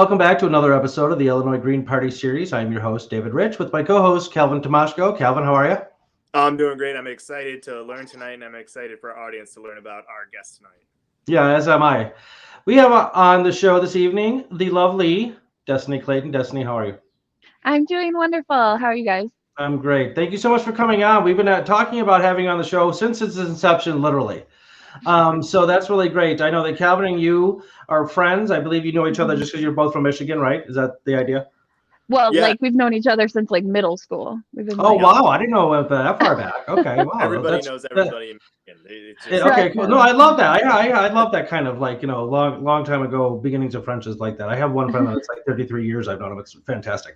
Welcome back to another episode of the Illinois Green Party series. I'm your host, David Rich, with my co-host, Calvin Tomashko. Calvin, how are you? I'm doing great. I'm excited to learn tonight, and I'm excited for our audience to learn about our guest tonight. Yeah, as am I. We have on the show this evening the lovely Destiny Clayton. Destiny, how are you? I'm doing wonderful. How are you guys? I'm great. Thank you so much for coming on. We've been talking about having you on the show since its inception, literally. So that's really great. I know that Calvin and you are friends. I believe you know each other just because you're both from Michigan, right? Is that the idea? Well, like we've known each other since like middle school. Wow, I didn't know it went that far back. Okay, wow. Everybody knows everybody in Michigan. Okay, cool. No, I love that. I love that kind of like, long time ago, beginnings of friendships like that. I have one friend that's like 33 years I've known him. It's fantastic.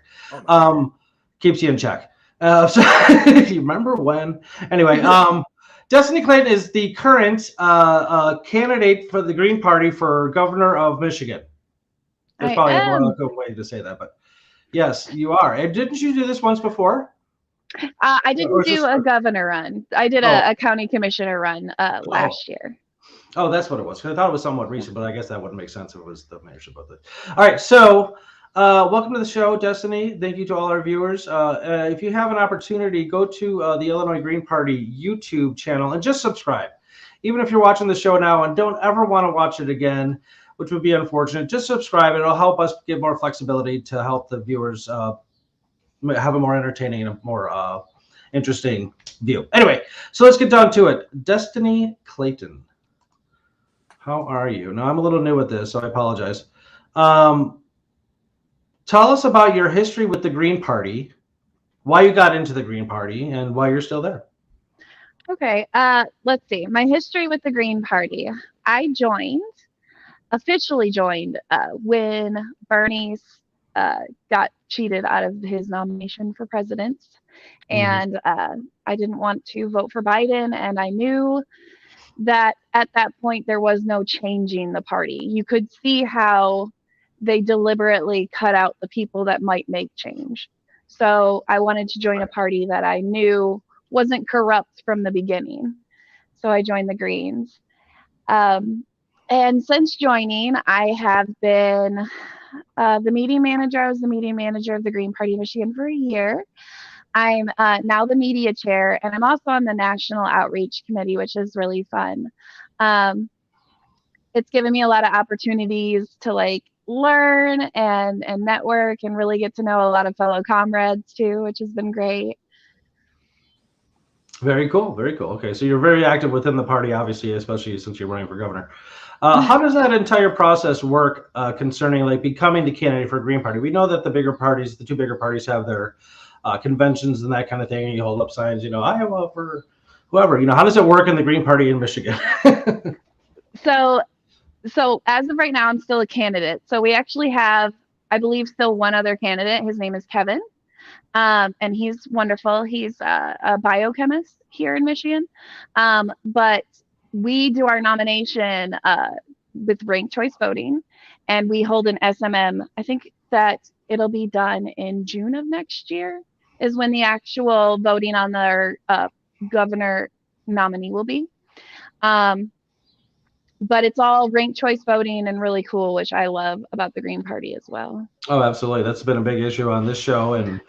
Keeps you in check. So if you remember when. Anyway, Destiny Clayton is the current candidate for the Green Party for governor of Michigan. There's probably a good way to say that, but yes, you are. And didn't you do this once before? I didn't do a governor run. I did a county commissioner run last year. Oh, that's what it was. I thought it was somewhat recent, but I guess that wouldn't make sense if it was the mayorship of it. All right, so welcome to the show, Destiny. Thank you to all our viewers. If you have an opportunity, go to the Illinois Green Party YouTube channel and just subscribe. Even if you're watching the show now and don't ever want to watch it again, which would be unfortunate, just subscribe. It'll help us give more flexibility to help the viewers have a more entertaining and a more interesting view. Anyway, so let's get down to it. Destiny Clayton, how are you? Now, I'm a little new at this, so I apologize. Tell us about your history with the Green Party, why you got into the Green Party, and why you're still there. Okay, let's see. My history with the Green Party. I officially joined when Bernie got cheated out of his nomination for president. And I didn't want to vote for Biden. And I knew that at that point, there was no changing the party. You could see how they deliberately cut out the people that might make change. So I wanted to join a party that I knew wasn't corrupt from the beginning. So I joined the Greens. And since joining, I have been the meeting manager. I was the meeting manager of the Green Party of Michigan for a year. I'm now the media chair, and I'm also on the National Outreach Committee, which is really fun. It's given me a lot of opportunities to like learn and network and really get to know a lot of fellow comrades too, which has been great. Very cool. Very cool. Okay, so you're very active within the party, obviously, especially since you're running for governor. How does that entire process work concerning like becoming the candidate for Green Party? We know that the two bigger parties have their conventions and that kind of thing. And you hold up signs, Iowa for whoever. How does it work in the Green Party in Michigan? So as of right now, I'm still a candidate. So we actually have, I believe, still one other candidate. His name is Kevin. And he's wonderful. He's a biochemist here in Michigan. But we do our nomination with ranked choice voting, and we hold an SMM. I think that it'll be done in June of next year is when the actual voting on their governor nominee will be. But it's all ranked choice voting and really cool, which I love about the Green Party as well. Oh, absolutely. That's been a big issue on this show and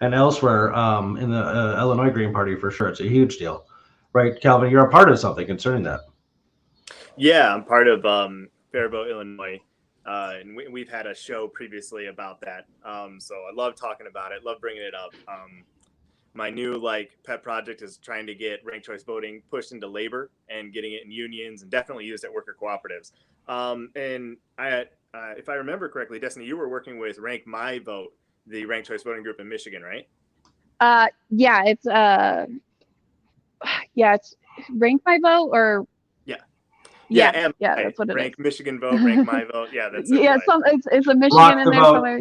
elsewhere in the Illinois Green Party for sure. It's a huge deal. Right, Calvin, you're a part of something concerning that. Yeah, I'm part of Faribault, Illinois. And we've had a show previously about that. So I love talking about it, love bringing it up. My new pet project is trying to get ranked choice voting pushed into labor and getting it in unions and definitely used at worker cooperatives. And if I remember correctly, Destiny, you were working with Rank My Vote, the ranked choice voting group in Michigan, right? Yeah, it's Rank My Vote or yeah, that's what it Rank is. Michigan Vote, Rank My Vote. Yeah, that's it. Yeah, it's a Michigan in there somewhere.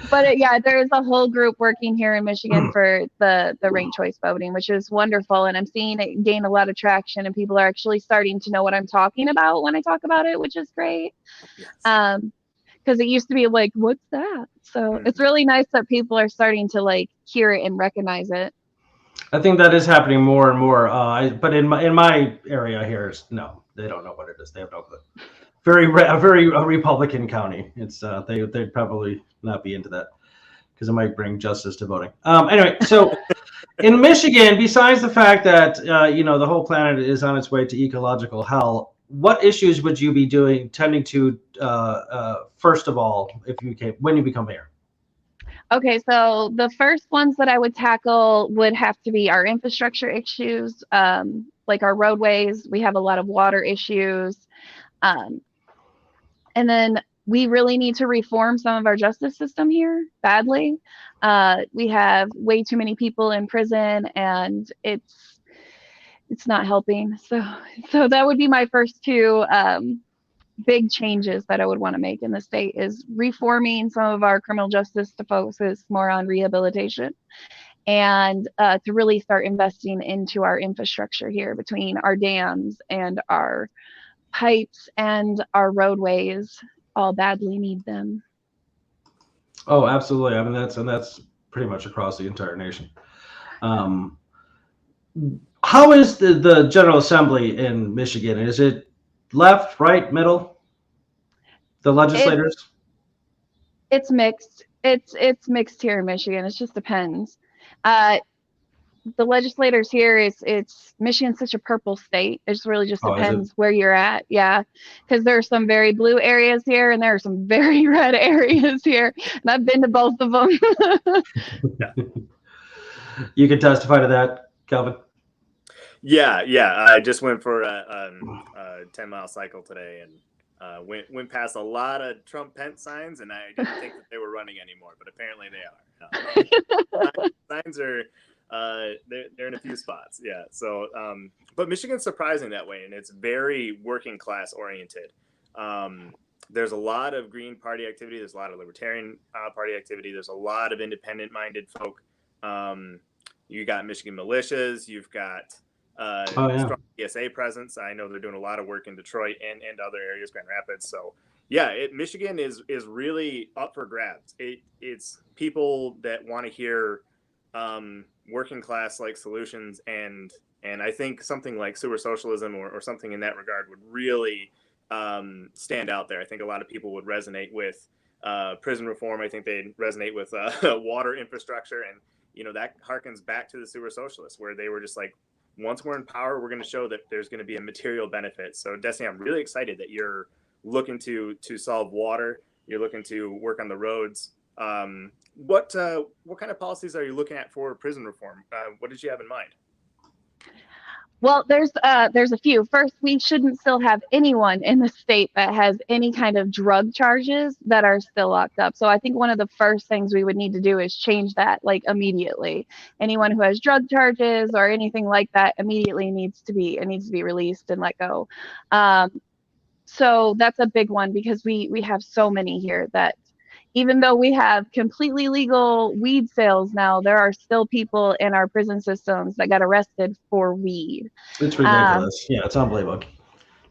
But there's a whole group working here in Michigan for the ranked choice voting, which is wonderful, and I'm seeing it gain a lot of traction, and people are actually starting to know what I'm talking about when I talk about it, which is great. Yes. Because it used to be like, what's that? So it's really nice that people are starting to hear it and recognize it. I think that is happening more and more. But in my area here, no, they don't know what it is. They have no clue. very Republican county. It's they'd probably not be into that because it might bring justice to voting. Anyway, so in Michigan, besides the fact that the whole planet is on its way to ecological hell, what issues would you be tending to first of all when you become mayor? Okay, so the first ones that I would tackle would have to be our infrastructure issues, like our roadways. We have a lot of water issues. And then we really need to reform some of our justice system here badly. We have way too many people in prison, and it's not helping. So that would be my first two big changes that I would want to make in the state, is reforming some of our criminal justice to focus more on rehabilitation, and to really start investing into our infrastructure here, between our dams and our pipes and our roadways. All badly need them. Oh, absolutely. I mean, that's pretty much across the entire nation. How is the General Assembly in Michigan? Is it left, right, middle? The legislators? It's mixed. It's mixed here in Michigan. It just depends. The legislators here, it's Michigan's such a purple state. It just really just depends where you're at. Yeah, because there are some very blue areas here, and there are some very red areas here, and I've been to both of them. Yeah. You can testify to that, Calvin. Yeah. I just went for a 10-mile cycle today, and went past a lot of Trump-Pence signs, and I didn't think that they were running anymore, but apparently they are. Signs are they're in a few spots. Yeah. So, but Michigan's surprising that way, and it's very working class oriented. There's a lot of Green Party activity. There's a lot of Libertarian Party activity. There's a lot of independent minded folk. You got Michigan militias. You've got strong ESA presence. I know they're doing a lot of work in Detroit and other areas, Grand Rapids. So yeah, Michigan is really up for grabs. It's people that want to hear working class like solutions, and I think something like sewer socialism or something in that regard would really stand out there. I think a lot of people would resonate with prison reform. I think they'd resonate with water infrastructure, and that harkens back to the sewer socialists, where they were just like, once we're in power, we're going to show that there's going to be a material benefit. So Destiny, I'm really excited that you're looking to solve water. You're looking to work on the roads. What kind of policies are you looking at for prison reform? What did you have in mind? Well, there's a few. First, we shouldn't still have anyone in the state that has any kind of drug charges that are still locked up. So I think one of the first things we would need to do is change that, like, immediately. Anyone who has drug charges or anything like that immediately needs to be released and let go. So that's a big one, because we have so many here that, even though we have completely legal weed sales now, there are still people in our prison systems that got arrested for weed. It's ridiculous. Yeah, it's unbelievable.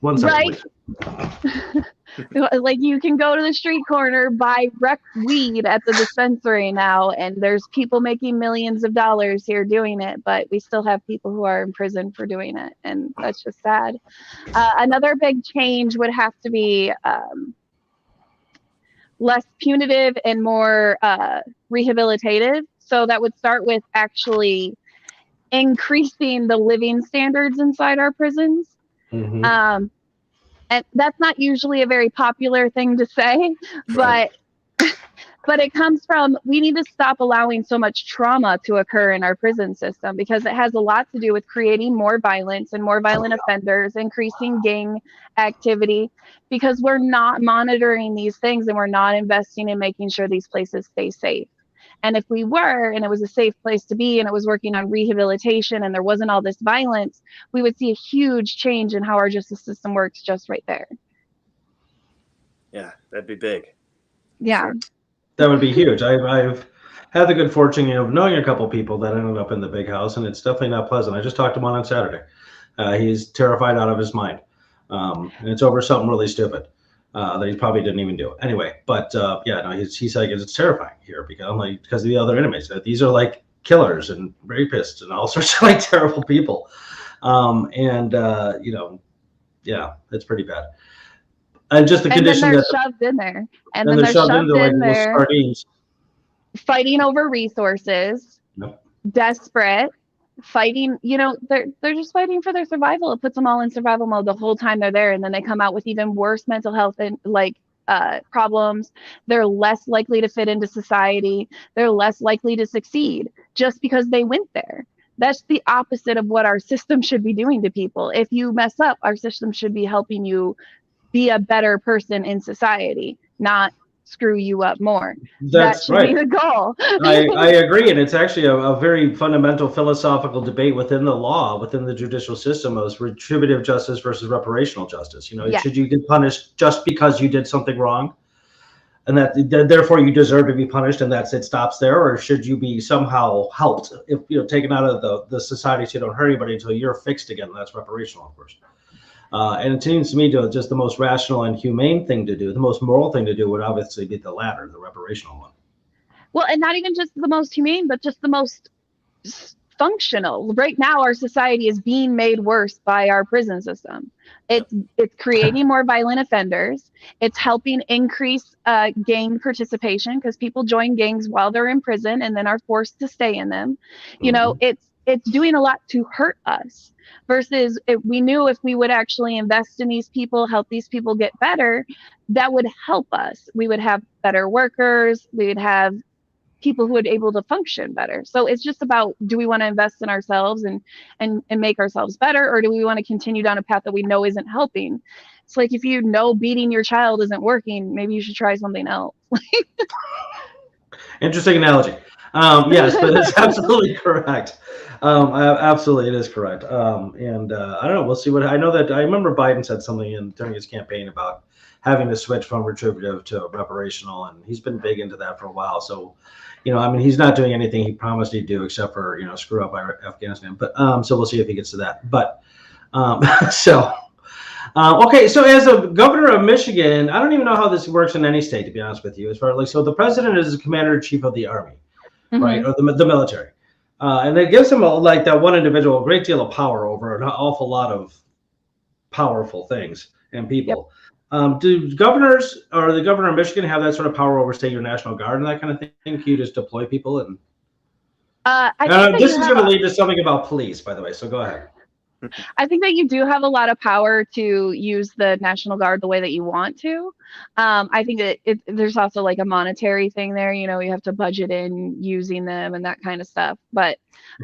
One second, right? Like, you can go to the street corner, buy rec weed at the dispensary now, and there's people making millions of dollars here doing it, but we still have people who are in prison for doing it, and that's just sad. Another big change would have to be less punitive and more rehabilitative. So that would start with actually increasing the living standards inside our prisons. Mm-hmm. And that's not usually a very popular thing to say, but it comes from, we need to stop allowing so much trauma to occur in our prison system, because it has a lot to do with creating more violence and more violent offenders, increasing gang activity, because we're not monitoring these things and we're not investing in making sure these places stay safe. And if we were, and it was a safe place to be, and it was working on rehabilitation, and there wasn't all this violence, we would see a huge change in how our justice system works just right there. Yeah, that'd be big. Yeah. Sure. That would be huge. I've had the good fortune of knowing a couple people that ended up in the big house, and it's definitely not pleasant. I just talked to one on Saturday. He's terrified out of his mind, and it's over something really stupid that he probably didn't even do. Anyway, but he's like, it's terrifying here, because of the other inmates. These are like killers and rapists and all sorts of like terrible people, it's pretty bad. And just the And then condition they're that shoved in there. And and then they're they're shoved shoved into like in little there, sardines. fighting over resources, Yep. desperate, fighting, they're just fighting for their survival. It puts them all in survival mode the whole time they're there, and then they come out with even worse mental health and problems. They're less likely to fit into society. They're less likely to succeed just because they went there. That's the opposite of what our system should be doing to people. If you mess up, our system should be helping you be a better person in society, not screw you up more. That That's should be right. the goal. I agree, and it's actually a very fundamental philosophical debate within the law, within the judicial system, of retributive justice versus reparational justice. Yeah. Should you get punished just because you did something wrong, and that therefore you deserve to be punished, and that's it, stops there, or should you be somehow helped, if taken out of the society so you don't hurt anybody until you're fixed again? That's reparational, of course. And it seems to me to just the most rational and humane thing to do, the most moral thing to do would obviously be the latter, the reparational one. Well, and not even just the most humane, but just the most functional. Right now, our society is being made worse by our prison system. It's creating more violent offenders. It's helping increase gang participation because people join gangs while they're in prison and then are forced to stay in them. It's doing a lot to hurt us. Versus we knew if we would actually invest in these people, help these people get better, that would help us. We would have better workers. We would have people who would be able to function better. So it's just about, do we want to invest in ourselves and make ourselves better, or do we want to continue down a path that we know isn't helping? It's like, if you know beating your child isn't working, maybe you should try something else. Interesting analogy. Yes, but it's absolutely correct. Absolutely, it is correct. And I don't know. We'll see what I know. That I remember Biden said something during his campaign about having to switch from retributive to reparational, and he's been big into that for a while. So, he's not doing anything he promised he'd do except for screw up Afghanistan. But so we'll see if he gets to that. But okay, so as a governor of Michigan, I don't even know how this works in any state, to be honest with you. As far as so the president is the commander in chief of the army, right, or the military, and it gives him that one individual a great deal of power over an awful lot of powerful things and people. Yep. Do governors or the governor of Michigan have that sort of power over, say, your National Guard and that kind of thing? Can you just deploy people? And this is going to lead to something about police, by the way. So go ahead. I think that you do have a lot of power to use the National Guard the way that you want to. I think that there's also like a monetary thing there. You have to budget in using them and that kind of stuff. But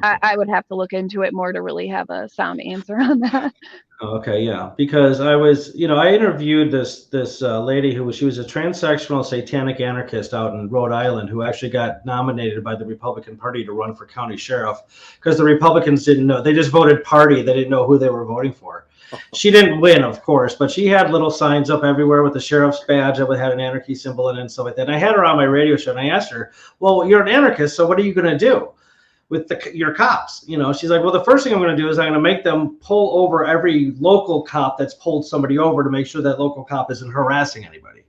I would have to look into it more to really have a sound answer on that. Okay, yeah, because I was, I interviewed this lady she was a transsexual satanic anarchist out in Rhode Island who actually got nominated by the Republican Party to run for county sheriff because the Republicans didn't know. They just voted party. They didn't know who they were voting for. She didn't win, of course, but she had little signs up everywhere with the sheriff's badge that had an anarchy symbol in it and stuff like that. And I had her on my radio show and I asked her, well, you're an anarchist, so what are you going to do with your cops? She's like, well, the first thing I'm going to do is I'm going to make them pull over every local cop that's pulled somebody over to make sure that local cop isn't harassing anybody.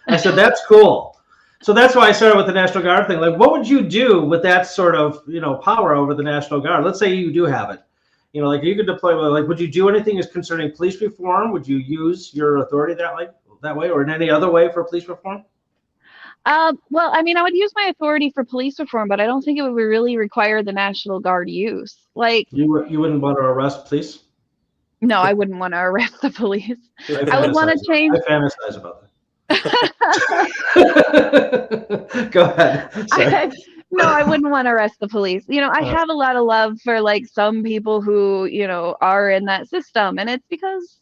I said, that's cool. So that's why I started with the National Guard thing. Like, what would you do with that sort of, power over the National Guard? Let's say you do have it. Like you could deploy, would you do anything as concerning police reform? Would you use your authority that way or in any other way for police reform? Well, I would use my authority for police reform, but I don't think it would really require the National Guard use. Like, you wouldn't want to arrest police? No, I wouldn't want to arrest the police. I would want to change. I fantasize about that. Go ahead. No, I wouldn't want to arrest the police. I have a lot of love for some people who, are in that system. And it's because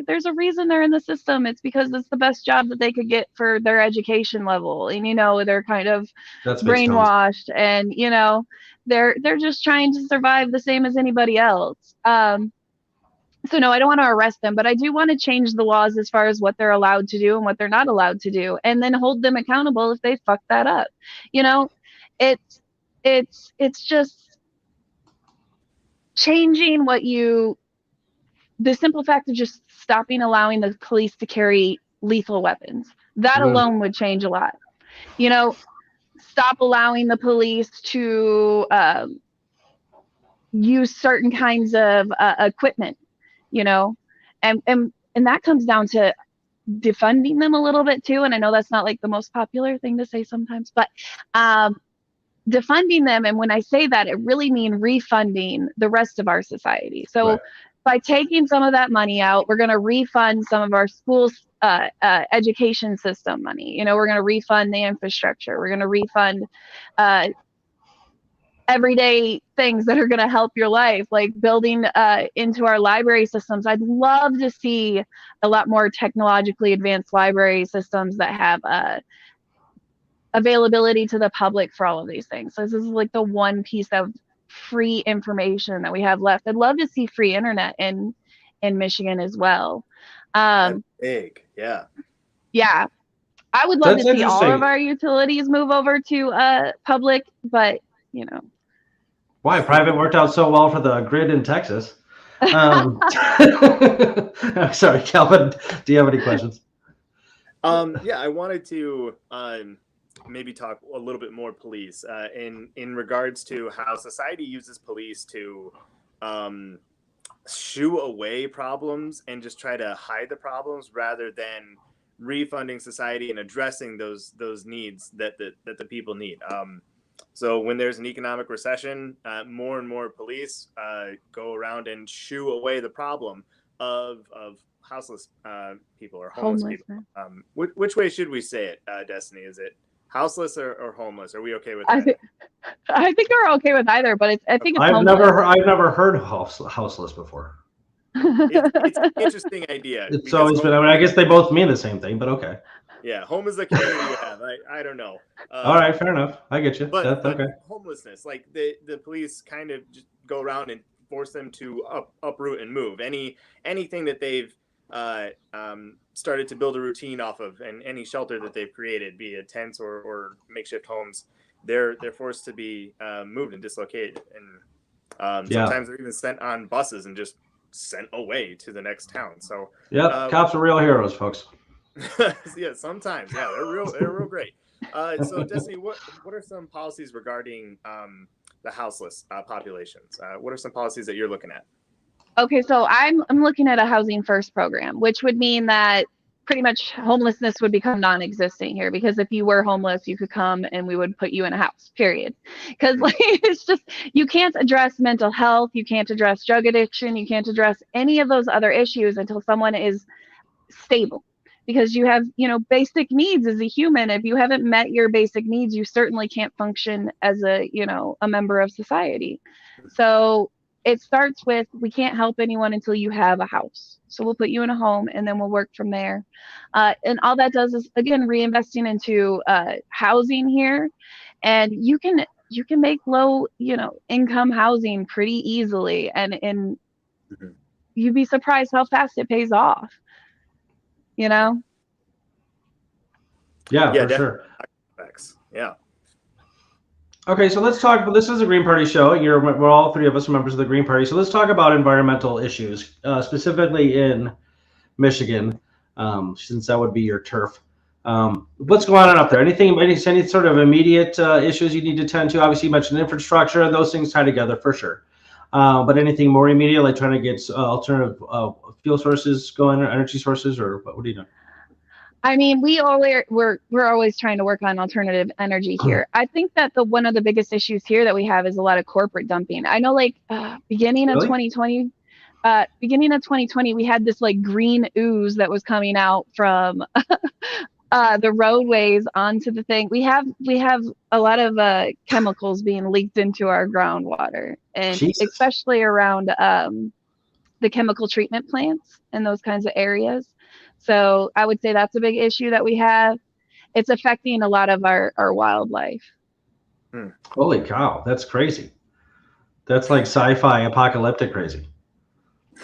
there's a reason they're in the system. It's because it's the best job that they could get for their education level. And, they're kind of brainwashed and, they're just trying to survive the same as anybody else. So no, I don't want to arrest them, but I do want to change the laws as far as what they're allowed to do and what they're not allowed to do, and then hold them accountable if they fuck that up. It's just changing the simple fact of just stopping allowing the police to carry lethal weapons. That alone would change a lot. Stop allowing the police to use certain kinds of equipment, and that comes down to defunding them a little bit too. And I know that's not like the most popular thing to say sometimes, but defunding them. And when I say that, it really means refunding the rest of our society. So Right. by taking some of that money out, we're going to refund some of our schools' education system money. You know, we're going to refund the infrastructure. We're going to refund everyday things that are going to help your life, like building into our library systems. I'd love to see a lot more technologically advanced library systems that have availability to the public for all of these things. So this is like the one piece of free information that we have left. I'd love to see free internet in Michigan as well. That's big, yeah. Yeah, I would love That's to see all of interesting. our utilities move over to public, but you know. Why private worked out so well for the grid in Texas? Sorry, Calvin. Do you have any questions? Yeah, I wanted to maybe talk a little bit more police in regards to how society uses police to shoo away problems and just try to hide the problems rather than refunding society and addressing those needs that the people need. So when there's an economic recession, more and more police go around and shoo away the problem of houseless people or homeless people. Which way should we say it, Destiny? Is it houseless or homeless? Are we okay with that? I think we're okay with either, but I think it's I've homeless. never heard houseless before. It's an interesting idea. It's always been. I mean, I guess they both mean the same thing, but okay. Yeah, home is the community you have. I don't know. All right, fair enough. I get you. But okay. Homelessness, like the police kind of just go around and force them to uproot and move anything that they've started to build a routine off of, and any shelter that they've created, be it tents or makeshift homes, they're forced to be moved and dislocated, and sometimes they're even sent on buses and just sent away to the next town. So cops are real heroes, folks. Yeah, sometimes. Yeah, they're real great. So Destiny, what are some policies regarding the houseless populations? What are some policies that you're looking at? Okay, so I'm looking at a housing first program, which would mean that pretty much homelessness would become non-existent here, because if you were homeless, you could come and we would put you in a house, period. Because like, it's just, you can't address mental health, you can't address drug addiction, you can't address any of those other issues until someone is stable. Because you have, basic needs as a human. If you haven't met your basic needs, you certainly can't function as a member of society. So it starts with, we can't help anyone until you have a house. So we'll put you in a home and then we'll work from there. And all that does is, again, reinvesting into housing here. And you can make low, income housing pretty easily. And you'd be surprised how fast it pays off. Yeah, for sure. Yeah. Okay, so let's talk. This is a Green Party show. We're all three of us are members of the Green Party. So let's talk about environmental issues, specifically in Michigan, since that would be your turf. What's going on up there? Any sort of immediate issues you need to tend to? Obviously, you mentioned infrastructure, and those things tie together for sure. But anything more immediate, like trying to get alternative fuel sources going, or energy sources, or what are you doing? I mean, we're always trying to work on alternative energy here. I think that one of the biggest issues here that we have is a lot of corporate dumping. I know, like beginning of 2020, we had this like green ooze that was coming out from the roadways onto the thing. We have a lot of chemicals being leaked into our groundwater, and especially around the chemical treatment plants and those kinds of areas. So I would say that's a big issue that we have. It's affecting a lot of our wildlife. Holy cow, that's crazy. That's like sci-fi apocalyptic crazy.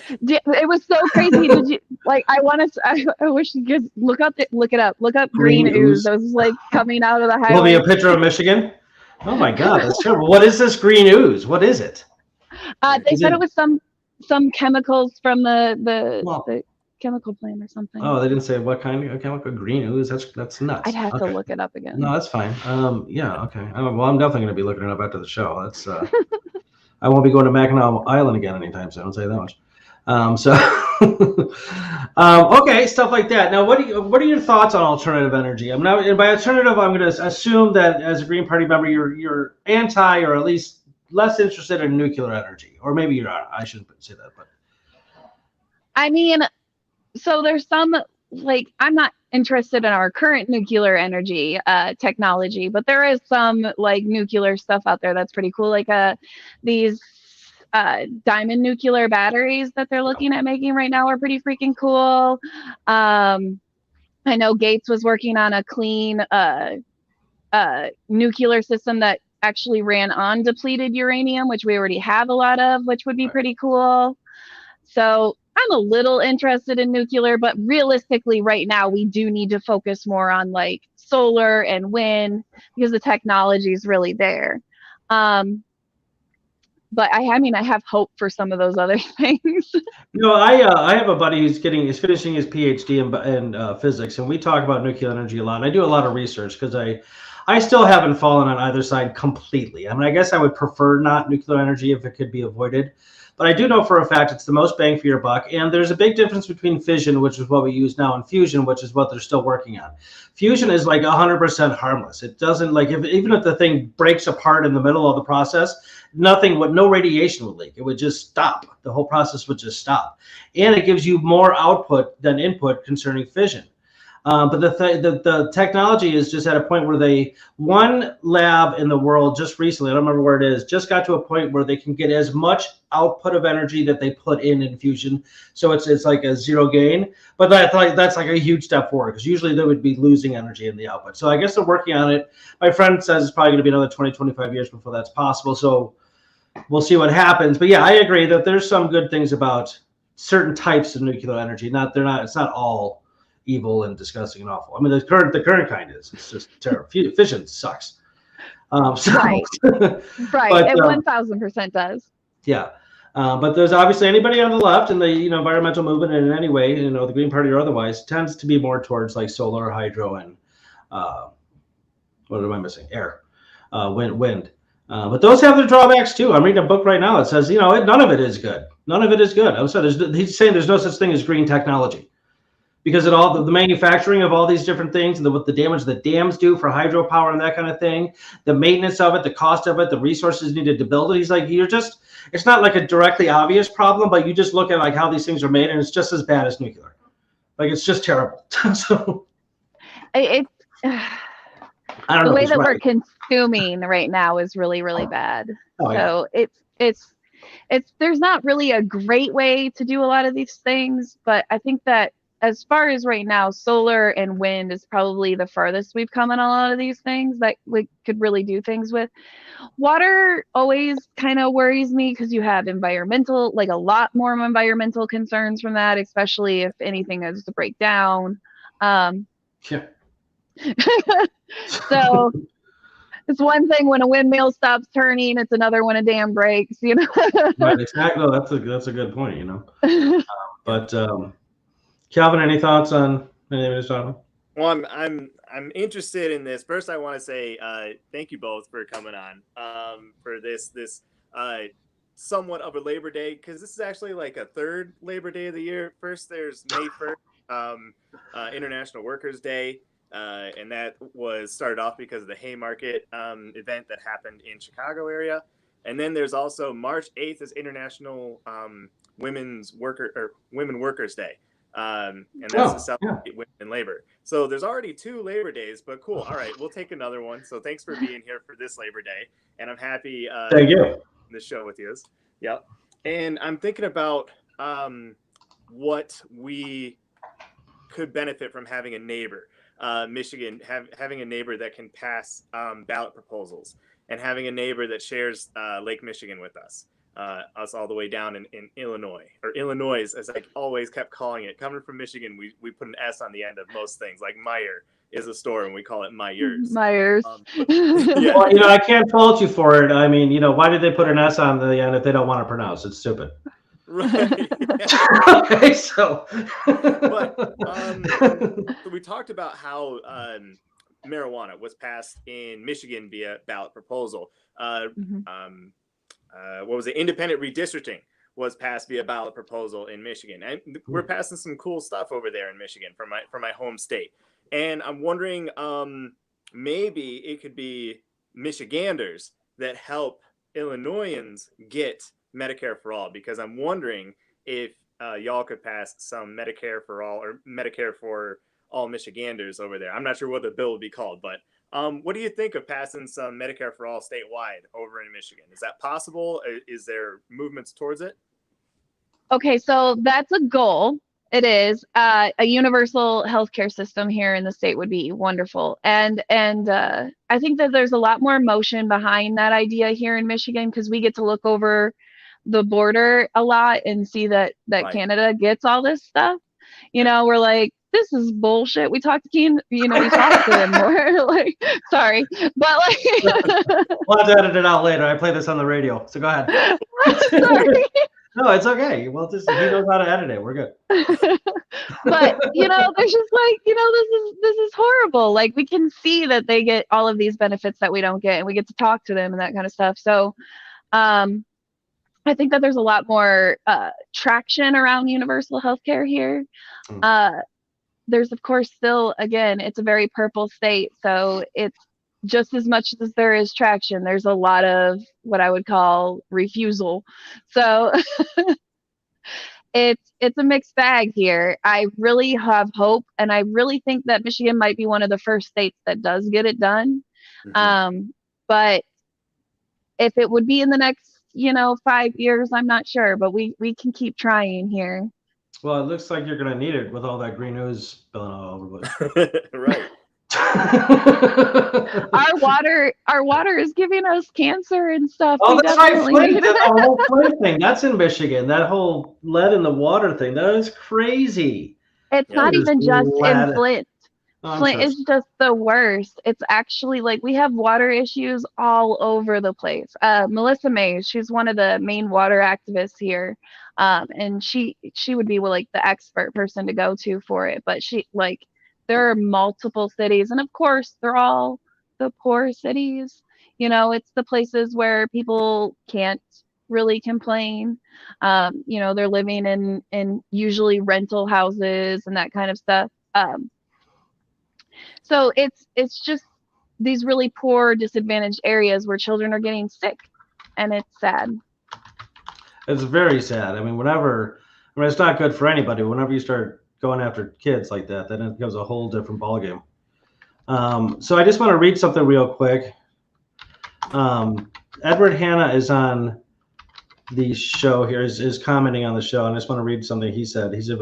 It was so crazy. Did you like? I wish you could look it up. Look up green ooze. That was like coming out of the highway. Will be a picture of Michigan. Oh my God, that's terrible. What is this green ooze? What is it? They said it was some chemicals from the chemical plant or something. Oh, they didn't say what kind of chemical. Green ooze. That's nuts. I'd have to look it up again. No, that's fine. Yeah, okay. Well, I'm definitely going to be looking it up after the show. That's. I won't be going to Mackinac Island again anytime soon. I'll tell you that much. So, okay, stuff like that. Now, what are your thoughts on alternative energy? I'm not, and by alternative, I'm going to assume that as a Green Party member, you're anti or at least less interested in nuclear energy, or maybe you're not. I shouldn't say that, but I mean, so there's some, like, I'm not interested in our current nuclear energy technology, but there is some like nuclear stuff out there that's pretty cool, like these diamond nuclear batteries that they're looking at making right now are pretty freaking cool. I know Gates was working on a clean nuclear system that actually ran on depleted uranium, which we already have a lot of, which would be pretty cool. So I'm a little interested in nuclear, but realistically right now we do need to focus more on like solar and wind because the technology is really there. But I mean, I have hope for some of those other things. I have a buddy who's finishing his PhD in physics, and we talk about nuclear energy a lot. And I do a lot of research because I still haven't fallen on either side completely. I mean, I guess I would prefer not nuclear energy if it could be avoided. But I do know for a fact it's the most bang for your buck. And there's a big difference between fission, which is what we use now, and fusion, which is what they're still working on. Fusion is like 100% harmless. It doesn't even if the thing breaks apart in the middle of the process, no radiation would leak. It would just stop. The whole process would just stop. And it gives you more output than input concerning fission. But the technology is just at a point where one lab in the world just recently, I don't remember where it is, just got to a point where they can get as much output of energy that they put in fusion. So it's like a zero gain, but that's like a huge step forward because usually they would be losing energy in the output. So I guess they're working on it. My friend says it's probably going to be another 20, 25 years before that's possible. So we'll see what happens. But yeah, I agree that there's some good things about certain types of nuclear energy. It's not all evil and disgusting and awful. I mean, the current kind is. It's just terrible. Fission sucks. Right. But, it 1000% does. Yeah. But there's obviously anybody on the left in the environmental movement and in any way, the Green Party or otherwise, tends to be more towards like solar, hydro, and what am I missing? Air, wind. But those have their drawbacks too. I'm reading a book right now that says, none of it is good. None of it is good. He's saying there's no such thing as green technology because of all the manufacturing of all these different things and what the damage the dams do for hydropower and that kind of thing, the maintenance of it, the cost of it, the resources needed to build it. He's like, it's not like a directly obvious problem, but you just look at like how these things are made and it's just as bad as nuclear. Like it's just terrible. So it's I don't know. The way that we're consuming right now is really, really bad. So it's there's not really a great way to do a lot of these things, but I think that as far as right now, solar and wind is probably the farthest we've come in a lot of these things that we could really do things with. Water always kind of worries me because you have a lot more environmental concerns from that, especially if anything is to break down. Yeah. So it's one thing when a windmill stops turning, it's another when a dam breaks, Right, exactly. No, that's a good point, But Calvin, any thoughts on anything we just talked about? Well, I'm interested in this. First, I want to say thank you both for coming on for this somewhat of a Labor Day, because this is actually like a third Labor Day of the year. First, there's May 1st, International Workers' Day, and that was started off because of the Haymarket event that happened in Chicago area. And then there's also March 8th is International Women Workers' Day. And that's to celebrate women in labor. So there's already 2 Labor Days, but cool. All right, we'll take another one. So thanks for being here for this Labor Day, and I'm happy Thank you. this show with you. Yep. And I'm thinking about what we could benefit from having a neighbor. Michigan having a neighbor that can pass ballot proposals, and having a neighbor that shares Lake Michigan with us. Us all the way down in Illinois, or Illinois, as I always kept calling it. Coming from Michigan, we put an S on the end of most things. Like Meyer is a store, and we call it Myers. Myers. Yeah. Well, I can't fault you for it. I mean, why did they put an S on the end if they don't want to pronounce? It's stupid. Right. Okay, so. But so we talked about how marijuana was passed in Michigan via ballot proposal. What was it? Independent redistricting was passed via ballot proposal in Michigan. And we're passing some cool stuff over there in Michigan from my home state. And I'm wondering, maybe it could be Michiganders that help Illinoisans get Medicare for all, because I'm wondering if y'all could pass some Medicare for all or Medicare for all Michiganders over there. I'm not sure what the bill would be called, but what do you think of passing some Medicare for all statewide over in Michigan? Is that possible? Is there movements towards it? Okay, so that's a goal. It is a universal healthcare system here in the state would be wonderful, and I think that there's a lot more emotion behind that idea here in Michigan because we get to look over the border a lot and see that Right. Canada gets all this stuff. You know, we're like, this is bullshit. We talk to we talk to them more. Like, sorry, but like, We'll have to edit it out later. I play this on the radio, so go ahead. sorry. No, it's okay. Well, just he knows how to edit it. We're good. But there's just like, this is horrible. Like, we can see that they get all of these benefits that we don't get, and we get to talk to them and that kind of stuff. So, I think that there's a lot more traction around universal healthcare here. There's, of course, still, again, it's a very purple state, so it's just as much as there is traction, there's a lot of what I would call refusal. So it's a mixed bag here. I really have hope, and I really think that Michigan might be one of the first states that does get it done. But if it would be in the next 5 years, I'm not sure, but we can keep trying here. Well, it looks like you're going to need it with all that green news spilling all over the place. Right. Our water is giving us cancer and stuff. Oh, We that's right. definitely Flint, need that it. whole Flint thing. That's in Michigan. That whole lead in the water thing. That is crazy. It's Yeah, not there's even just lead. in Flint. Oh, I'm Flint sure. is just the worst. It's actually like we have water issues all over the place. Melissa Mays, she's one of the main water activists here, and she would be like the expert person to go to for it. But there are multiple cities, and of course they're all the poor cities. It's the places where people can't really complain. They're living in usually rental houses and that kind of stuff. So it's just these really poor, disadvantaged areas where children are getting sick, and it's sad. It's very sad. I mean, it's not good for anybody. Whenever you start going after kids like that, then it becomes a whole different ballgame. So I just want to read something real quick. Edward Hanna is on the show here, is commenting on the show, and I just want to read something he said. He's a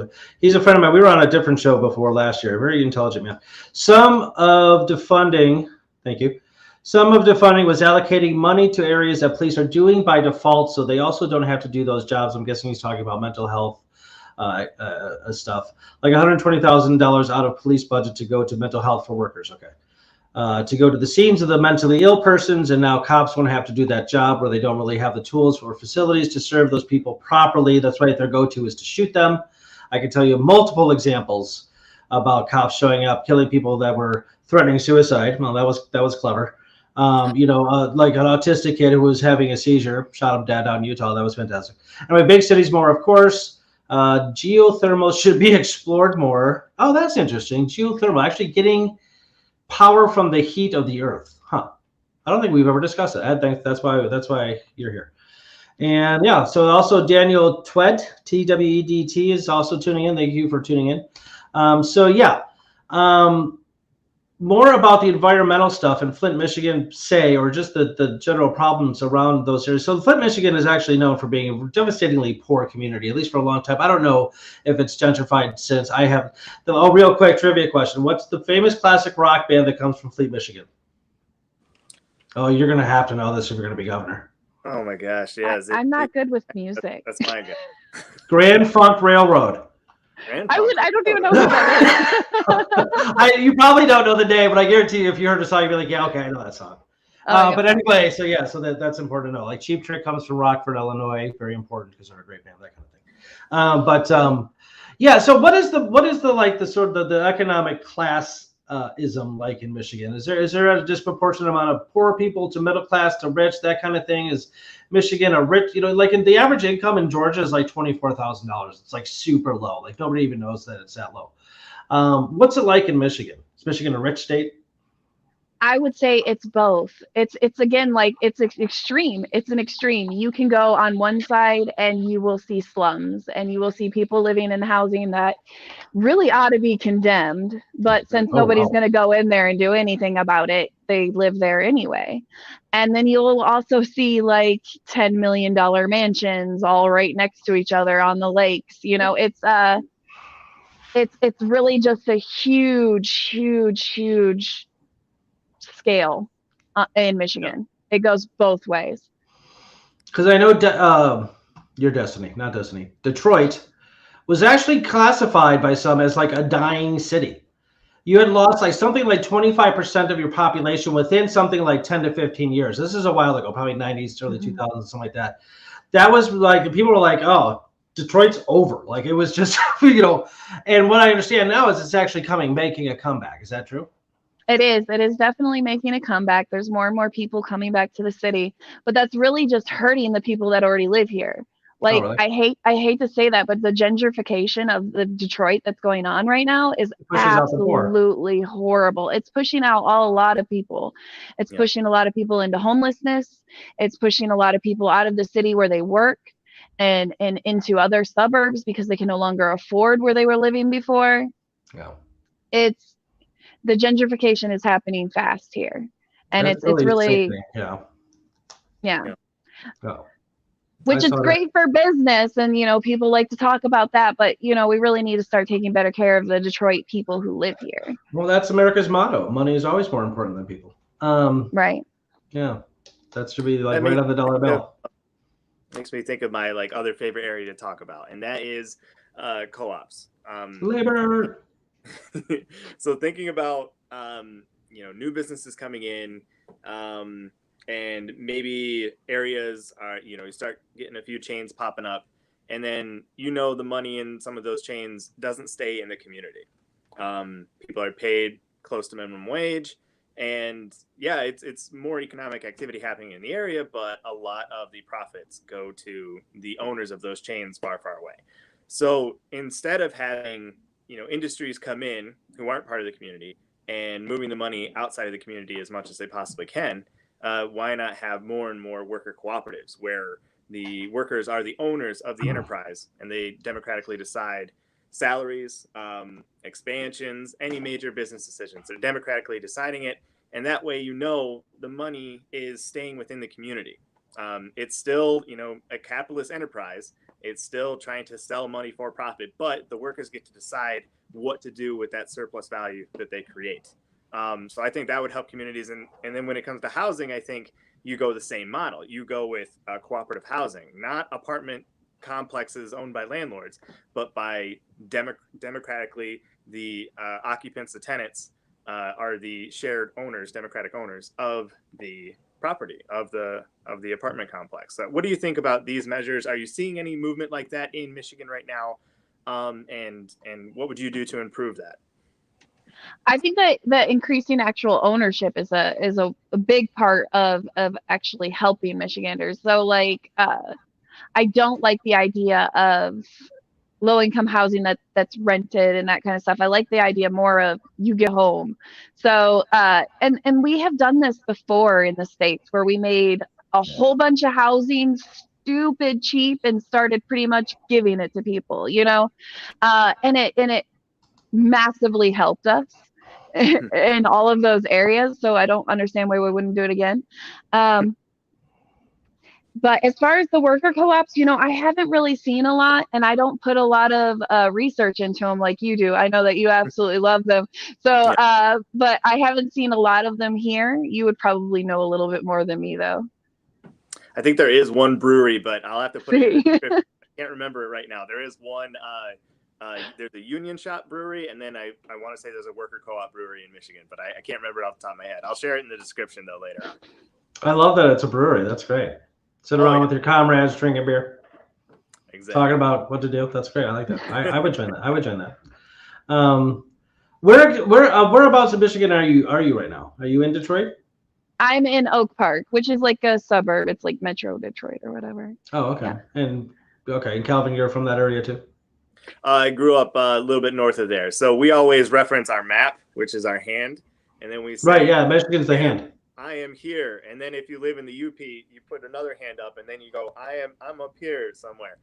friend of mine. We were on a different show before last year. Very intelligent man. Some of defunding was allocating money to areas that police are doing by default, so they also don't have to do those jobs. I'm guessing he's talking about mental health stuff, like $120,000 out of police budget to go to mental health for workers. Okay. To go to the scenes of the mentally ill persons, and now cops won't have to do that job where they don't really have the tools or facilities to serve those people properly. That's right, their go-to is to shoot them. I can tell you multiple examples about cops showing up, killing people that were threatening suicide. Well, that was clever. Like an autistic kid who was having a seizure, shot him dead out in Utah. That was fantastic. Anyway, big cities more, of course. Geothermal should be explored more. Oh, that's interesting. Geothermal, actually getting power from the heat of the earth. I don't think we've ever discussed it. I think that's why you're here. And yeah, so also Daniel Twed, T-W-E-D-T, is also tuning in. Thank you for tuning in. More about the environmental stuff in Flint, Michigan, or just the general problems around those areas. So Flint, Michigan is actually known for being a devastatingly poor community, at least for a long time. I don't know if it's gentrified since. Real quick trivia question. What's the famous classic rock band that comes from Flint, Michigan? Oh, you're going to have to know this if you're going to be governor. Oh my gosh, yeah. I'm not good with music. That's my guess. Grand Funk Railroad. I don't even know who that is. You probably don't know the name, but I guarantee you, if you heard the song, you'd be like, yeah, okay, I know that song. But anyway, so that's important to know. Like Cheap Trick comes from Rockford, Illinois, very important because they're a great band, that kind of thing. So what is the sort of the economic class ism like in Michigan? Is there a disproportionate amount of poor people to middle class to rich, that kind of thing? Is Michigan a rich, like in the average income in Georgia is like $24,000. It's like super low. Like nobody even knows that it's that low. What's it like in Michigan? Is Michigan a rich state? I would say it's both. It's again, like it's extreme. It's an extreme. You can go on one side and you will see slums and you will see people living in housing that really ought to be condemned. But since nobody's going to go in there and do anything about it, they live there anyway. And then you'll also see like $10 million mansions all right next to each other on the lakes. It's really just a huge scale in Michigan. It goes both ways. Because I know your Destiny, not Destiny, Detroit was actually classified by some as like a dying city. You had lost like something like 25% of your population within something like 10 to 15 years. This is a while ago, probably 90s, early 2000s, something like that. That was like, people were like, oh, Detroit's over. Like it was just, and what I understand now is it's actually making a comeback. Is that true? It is. It is definitely making a comeback. There's more and more people coming back to the city, but that's really just hurting the people that already live here. Like, oh, really? I hate to say that, but the gentrification of the Detroit that's going on right now is absolutely horrible. It's pushing out a lot of people. It's pushing a lot of people into homelessness. It's pushing a lot of people out of the city where they work and into other suburbs because they can no longer afford where they were living before. Yeah. The gentrification is happening fast here, and it's really yeah. Oh. Which is great for business, and people like to talk about that, but we really need to start taking better care of the Detroit people who live here. Well, that's America's motto. Money is always more important than people. Right. Yeah, that should be like right on the dollar bill. Makes me think of my other favorite area to talk about, and that is co-ops. Labor. So thinking about new businesses coming in, and maybe areas are you start getting a few chains popping up, and then the money in some of those chains doesn't stay in the community. People are paid close to minimum wage, and it's more economic activity happening in the area, but a lot of the profits go to the owners of those chains far away. So instead of having industries come in who aren't part of the community and moving the money outside of the community as much as they possibly can, why not have more and more worker cooperatives where the workers are the owners of the enterprise and they democratically decide salaries, expansions, any major business decisions. They're democratically deciding it, and that way the money is staying within the community. It's still a capitalist enterprise. It's still trying to sell money for profit, but the workers get to decide what to do with that surplus value that they create. So I think that would help communities. And then when it comes to housing, I think you go the same model. You go with cooperative housing, not apartment complexes owned by landlords, but by democratically the occupants, the tenants are the shared owners, democratic owners of the property of the apartment complex. What do you think about these measures? Are you seeing any movement like that in Michigan right now? And what would you do to improve that? I think that increasing actual ownership is a big part of actually helping Michiganders. So I don't like the idea of low income housing that's rented and that kind of stuff. I like the idea more of you get home. So and we have done this before in the States where we made a whole bunch of housing stupid cheap and started pretty much giving it to people, and it massively helped us in all of those areas. So I don't understand why we wouldn't do it again. But as far as the worker co-ops, I haven't really seen a lot, and I don't put a lot of research into them like you do. I know that you absolutely love them. So, but I haven't seen a lot of them here. You would probably know a little bit more than me, though. I think there is one brewery, but I'll have to put it in the description. I can't remember it right now. There is one. There's a Union Shop brewery, and then I want to say there's a worker co-op brewery in Michigan, but I can't remember it off the top of my head. I'll share it in the description, though, later on. I love that it's a brewery. That's great. Sit around with your comrades, drinking beer, talking about what to do. That's great. I like that. I would join that. Whereabouts in Michigan are you right now? Are you in Detroit? I'm in Oak Park, which is like a suburb. It's like Metro Detroit or whatever. Oh, okay. Yeah. And Calvin, you're from that area too? I grew up a little bit north of there, so we always reference our map, which is our hand, and then we say, Right, yeah, Michigan's the hand. I am here. And then if you live in the UP, you put another hand up, and then you go, I'm up here somewhere.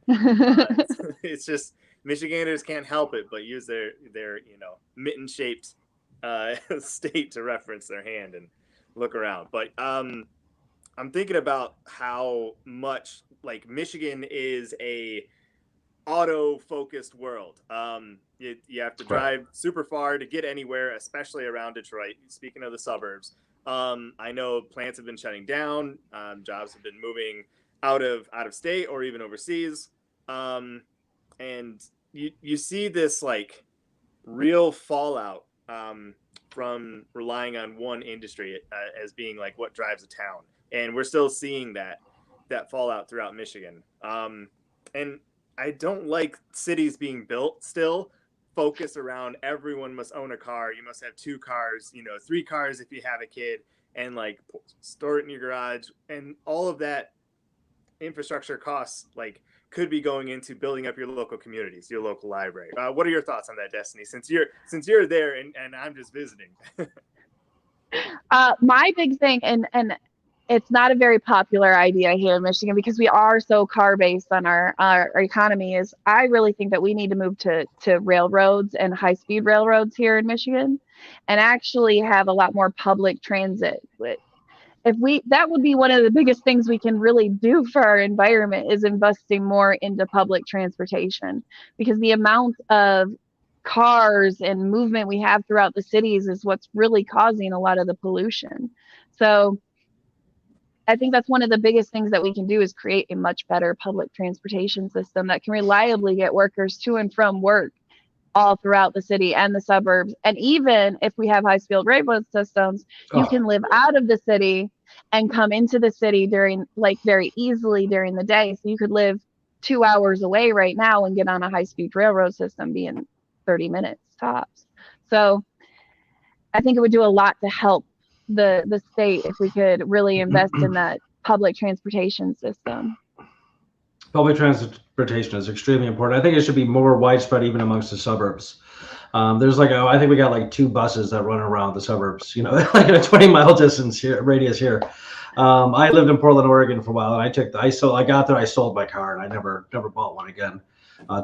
It's just Michiganders can't help it but use their mitten shaped state to reference their hand and look around. But I'm thinking about how much like Michigan is a auto focused world. You have to drive super far to get anywhere, especially around Detroit. Speaking of the suburbs, I know plants have been shutting down. Jobs have been moving out of state or even overseas. And you see this like real fallout from relying on one industry as being like what drives a town. And we're still seeing that fallout throughout Michigan. And I don't like cities being built still focused around everyone must own a car. You must have 2 cars, 3 cars if you have a kid, and like store it in your garage. And all of that infrastructure costs like could be going into building up your local communities, your local library. What are your thoughts on that, Destiny? Since you're there and I'm just visiting. My big thing, and it's not a very popular idea here in Michigan because we are so car based on our economy, is I really think that we need to move to railroads and high speed railroads here in Michigan and actually have a lot more public transit. That would be one of the biggest things we can really do for our environment, is investing more into public transportation, because the amount of cars and movement we have throughout the cities is what's really causing a lot of the pollution. So I think that's one of the biggest things that we can do, is create a much better public transportation system that can reliably get workers to and from work all throughout the city and the suburbs. And even if we have high-speed railroad systems, you can live out of the city and come into the city very easily during the day. So you could live 2 hours away right now and get on a high-speed railroad system being 30 minutes tops. So I think it would do a lot to help the state if we could really invest in that public transportation system. Public transportation is extremely important. I think it should be more widespread even amongst the suburbs. There's I think we got like 2 buses that run around the suburbs, like in a 20-mile distance radius here. I lived in Portland, Oregon for a while, and I got there, I sold my car, and I never bought one again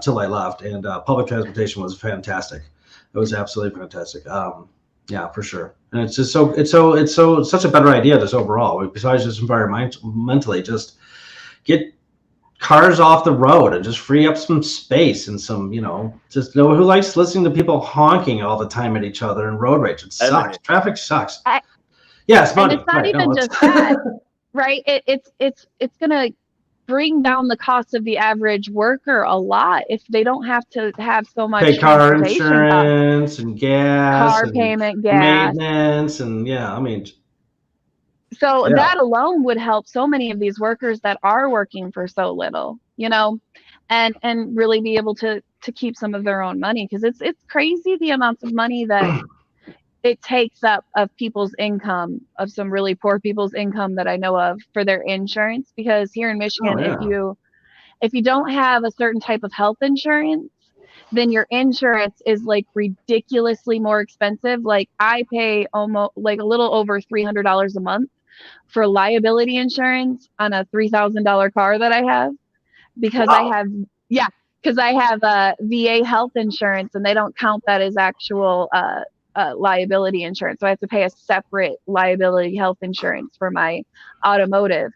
till I left. And public transportation was fantastic. It was absolutely fantastic. Yeah, for sure. And it's just such a better idea just overall. Besides just environmentally, just get cars off the road and just free up some space and some, who likes listening to people honking all the time at each other and road rage? It sucks. Traffic sucks. It's money. And it's not even just that, right? It's gonna bring down the cost of the average worker a lot if they don't have to have so much pay car insurance and gas, car and maintenance, gas, maintenance, and so that alone would help so many of these workers that are working for so little, and really be able to keep some of their own money, because it's crazy the amounts of money that it takes up of people's income, of some really poor people's income that I know of, for their insurance. Because here in Michigan, if you don't have a certain type of health insurance, then your insurance is like ridiculously more expensive. Like I pay almost like a little over $300 a month for liability insurance on a $3,000 car that I have, because because I have VA health insurance, and they don't count that as actual liability insurance. So I have to pay a separate liability health insurance for my automotive.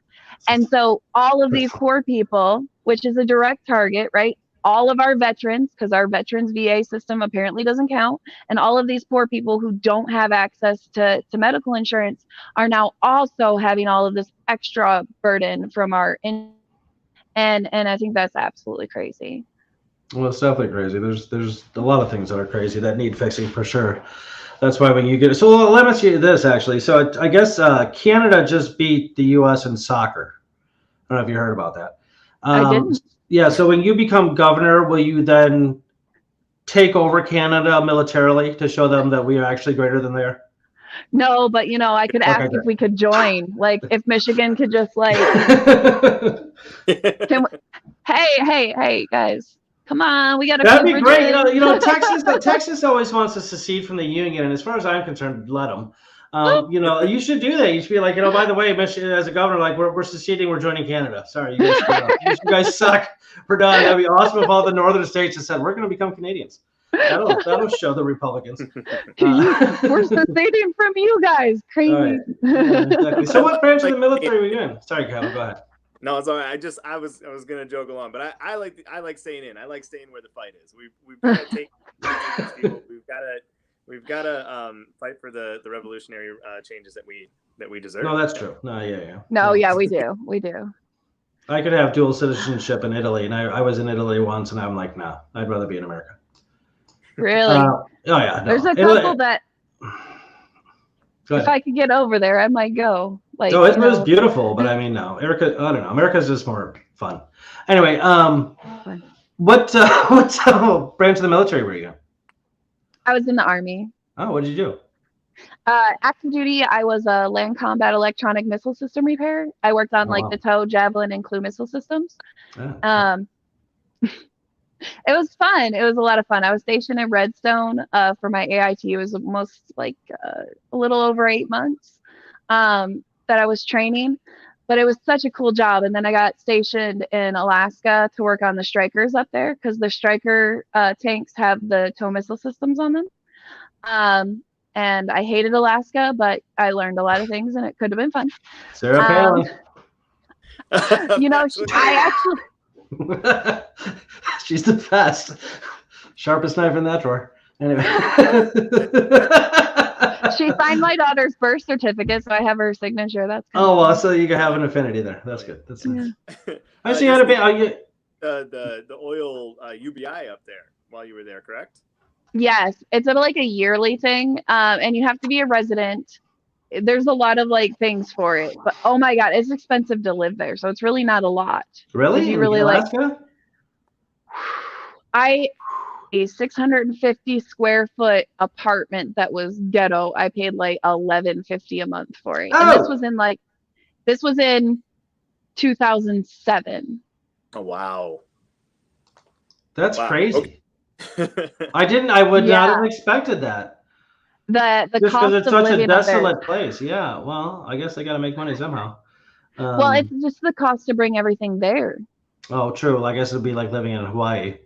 And so all of these poor people, which is a direct target, right? All of our veterans, because our veterans VA system apparently doesn't count, and all of these poor people who don't have access to medical insurance are now also having all of this extra burden from our and I think that's absolutely crazy. Well, it's definitely crazy. There's a lot of things that are crazy that need fixing for sure. That's why when you get so let me ask you this actually. So I guess Canada just beat the U.S. in soccer. I don't know if you heard about that. I didn't. Yeah. So when you become governor, will you then take over Canada militarily to show them that we are actually greater than they are? No, but I could ask Okay, if we could join. Like if Michigan could just like, can we, hey, guys, come on, we got to. That'd be great. Texas always wants to secede from the union, and as far as I'm concerned, let them. You should do that. You should be like, by the way, Michigan, as a governor, like we're seceding, we're joining Canada. Sorry, you guys, you guys suck. We're done. That'd be awesome if all the northern states have said we're going to become Canadians. That'll show the Republicans. We're seceding from you guys. Crazy. Right. Yeah, exactly. So, what branch of the military were you in? Sorry, Kevin. Go ahead. No, it's all right. I was gonna joke along, but I like staying in. I like staying where the fight is. We've got to take these people. We've got to fight for the revolutionary changes that we deserve. No, that's true. No, yeah. No, yeah, we do. I could have dual citizenship in Italy, and I was in Italy once, and I'm like, no, I'd rather be in America. Really? Oh yeah. No. There's a couple that if I could get over there, I might go. Like, it was beautiful, but I mean, no, America. I don't know. America's just more fun. Anyway, what branch of the military were you in? I was in the Army. Oh, what did you do? Active duty, I was a land combat electronic missile system repair. I worked on the TOW, Javelin, and Clue missile systems. It was fun. It was a lot of fun. I was stationed in Redstone for my AIT. It was almost a little over 8 months that I was training, but it was such a cool job. And then I got stationed in Alaska to work on the Strikers up there because the Striker tanks have the TOW missile systems on them. And I hated Alaska, but I learned a lot of things, and it could have been fun. Sarah Palin. I actually. She's the best. Sharpest knife in that drawer. Anyway. She signed my daughter's birth certificate, so I have her signature. That's so you can have an affinity there. That's good. That's nice. I see how to be. The oil UBI up there while you were there, correct? Yes, it's a yearly thing, and you have to be a resident. There's a lot of things for it, but oh my god, it's expensive to live there, so it's really not a lot. Really? You really Alaska? A 650 square foot apartment that was ghetto. I paid $11.50 a month for it. And this was in 2007. Oh wow. That's crazy. Okay. I would not have expected that. The just cost because it's of such a living desolate place. Yeah. Well, I guess they got to make money somehow. Well, it's just the cost to bring everything there. Oh, true. I guess it'd be like living in Hawaii.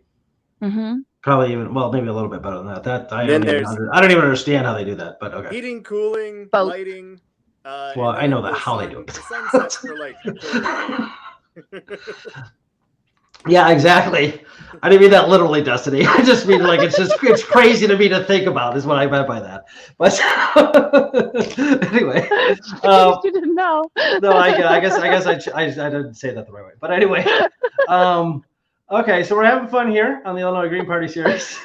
Mm-hmm. Probably even, maybe a little bit better than that. I don't even understand how they do that, but okay. Heating, cooling, lighting. I know how they do it. The sunset for Yeah, exactly. I didn't mean that literally, Destiny. I just mean it's crazy to me to think about is what I meant by that. But anyway, you didn't know. No, I guess I didn't say that the right way. But anyway, okay, so we're having fun here on the Illinois Green Party series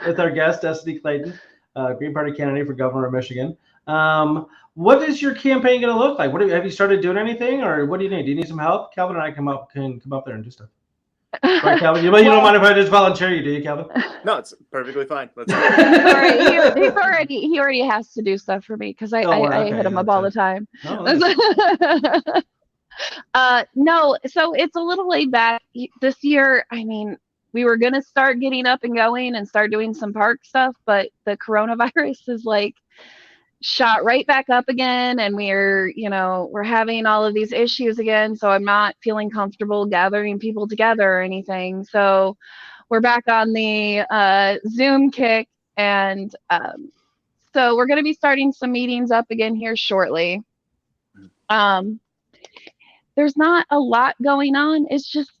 with our guest Destiny Clayton, Green Party candidate for governor of Michigan. What is your campaign going to look like? Have you started doing anything, or what do you need? Do you need some help? Calvin and I can come up there and do stuff. Right, Calvin? You don't mind if I just volunteer you, do you, Calvin? No, it's perfectly fine. Let's he already has to do stuff for me because I hit him up all the time. No, so it's a little laid back this year. I mean, we were gonna start getting up and going and start doing some park stuff, but the coronavirus is shot right back up again, and we're having all of these issues again, so I'm not feeling comfortable gathering people together or anything. So we're back on the Zoom kick, and so we're going to be starting some meetings up again here shortly. There's not a lot going on. It's just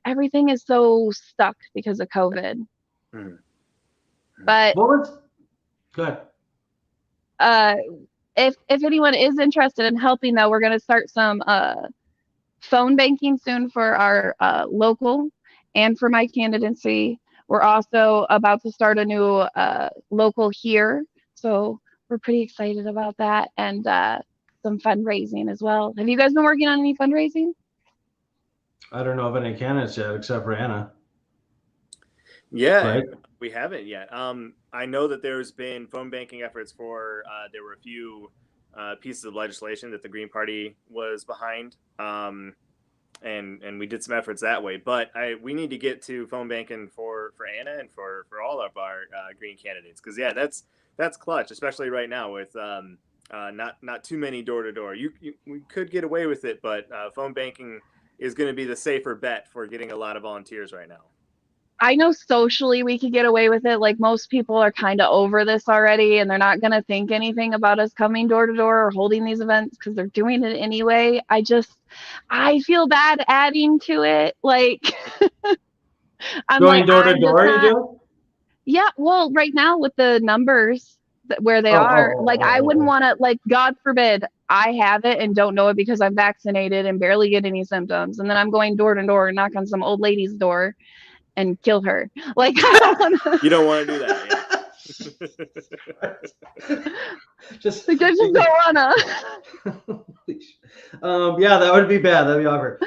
everything is so stuck because of COVID. But go ahead. If anyone is interested in helping, though, we're going to start some phone banking soon for our local and for my candidacy. We're also about to start a new local here, so we're pretty excited about that, and some fundraising as well. Have you guys been working on any fundraising? I don't know of any candidates yet, except for Anna. Yeah, right? We haven't yet. I know that there's been phone banking efforts there were a few pieces of legislation that the Green Party was behind. And we did some efforts that way, but we need to get to phone banking for Anna and for all of our Green candidates, because that's clutch, especially right now with not too many door to door. We could get away with it, but phone banking is going to be the safer bet for getting a lot of volunteers right now. I know socially we could get away with it. Like, most people are kind of over this already, and they're not going to think anything about us coming door to door or holding these events because they're doing it anyway. I feel bad adding to it. Like, I'm Going like, door to I'm just door, you not. do? Yeah, well, right now with the numbers where they are, like, I wouldn't want to, like, God forbid I have it and don't know it because I'm vaccinated and barely get any symptoms, and then I'm going door to door and knock on some old lady's door and kill her. Like, I don't want to. You don't want to do that. Yeah. Just Like, I just don't wanna. Yeah, that would be bad. That'd be awkward.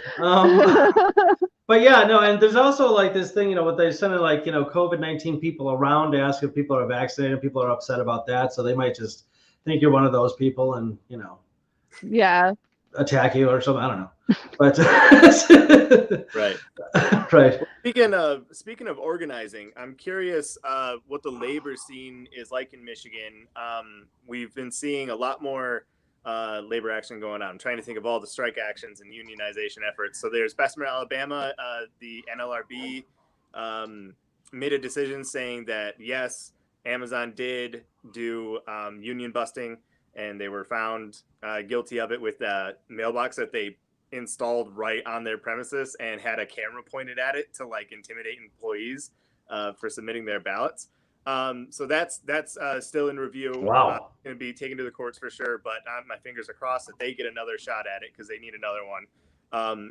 But yeah, no, and there's also like this thing, what they're sending, like, COVID-19 people around to ask if people are vaccinated. People are upset about that, so they might just think you're one of those people and Yeah. attack you or something. I don't know, but Right. Right. Speaking of organizing, I'm curious what the labor scene is like in Michigan. We've been seeing a lot more labor action going on. I'm trying to think of all the strike actions and unionization efforts. So there's Bessemer, Alabama. The NLRB made a decision saying that, yes, Amazon did do union busting, and they were found guilty of it with a mailbox that they installed right on their premises and had a camera pointed at it to, like, intimidate employees for submitting their ballots. So that's still in review. Wow. Going to be taken to the courts for sure, but my fingers are crossed that they get another shot at it because they need another one.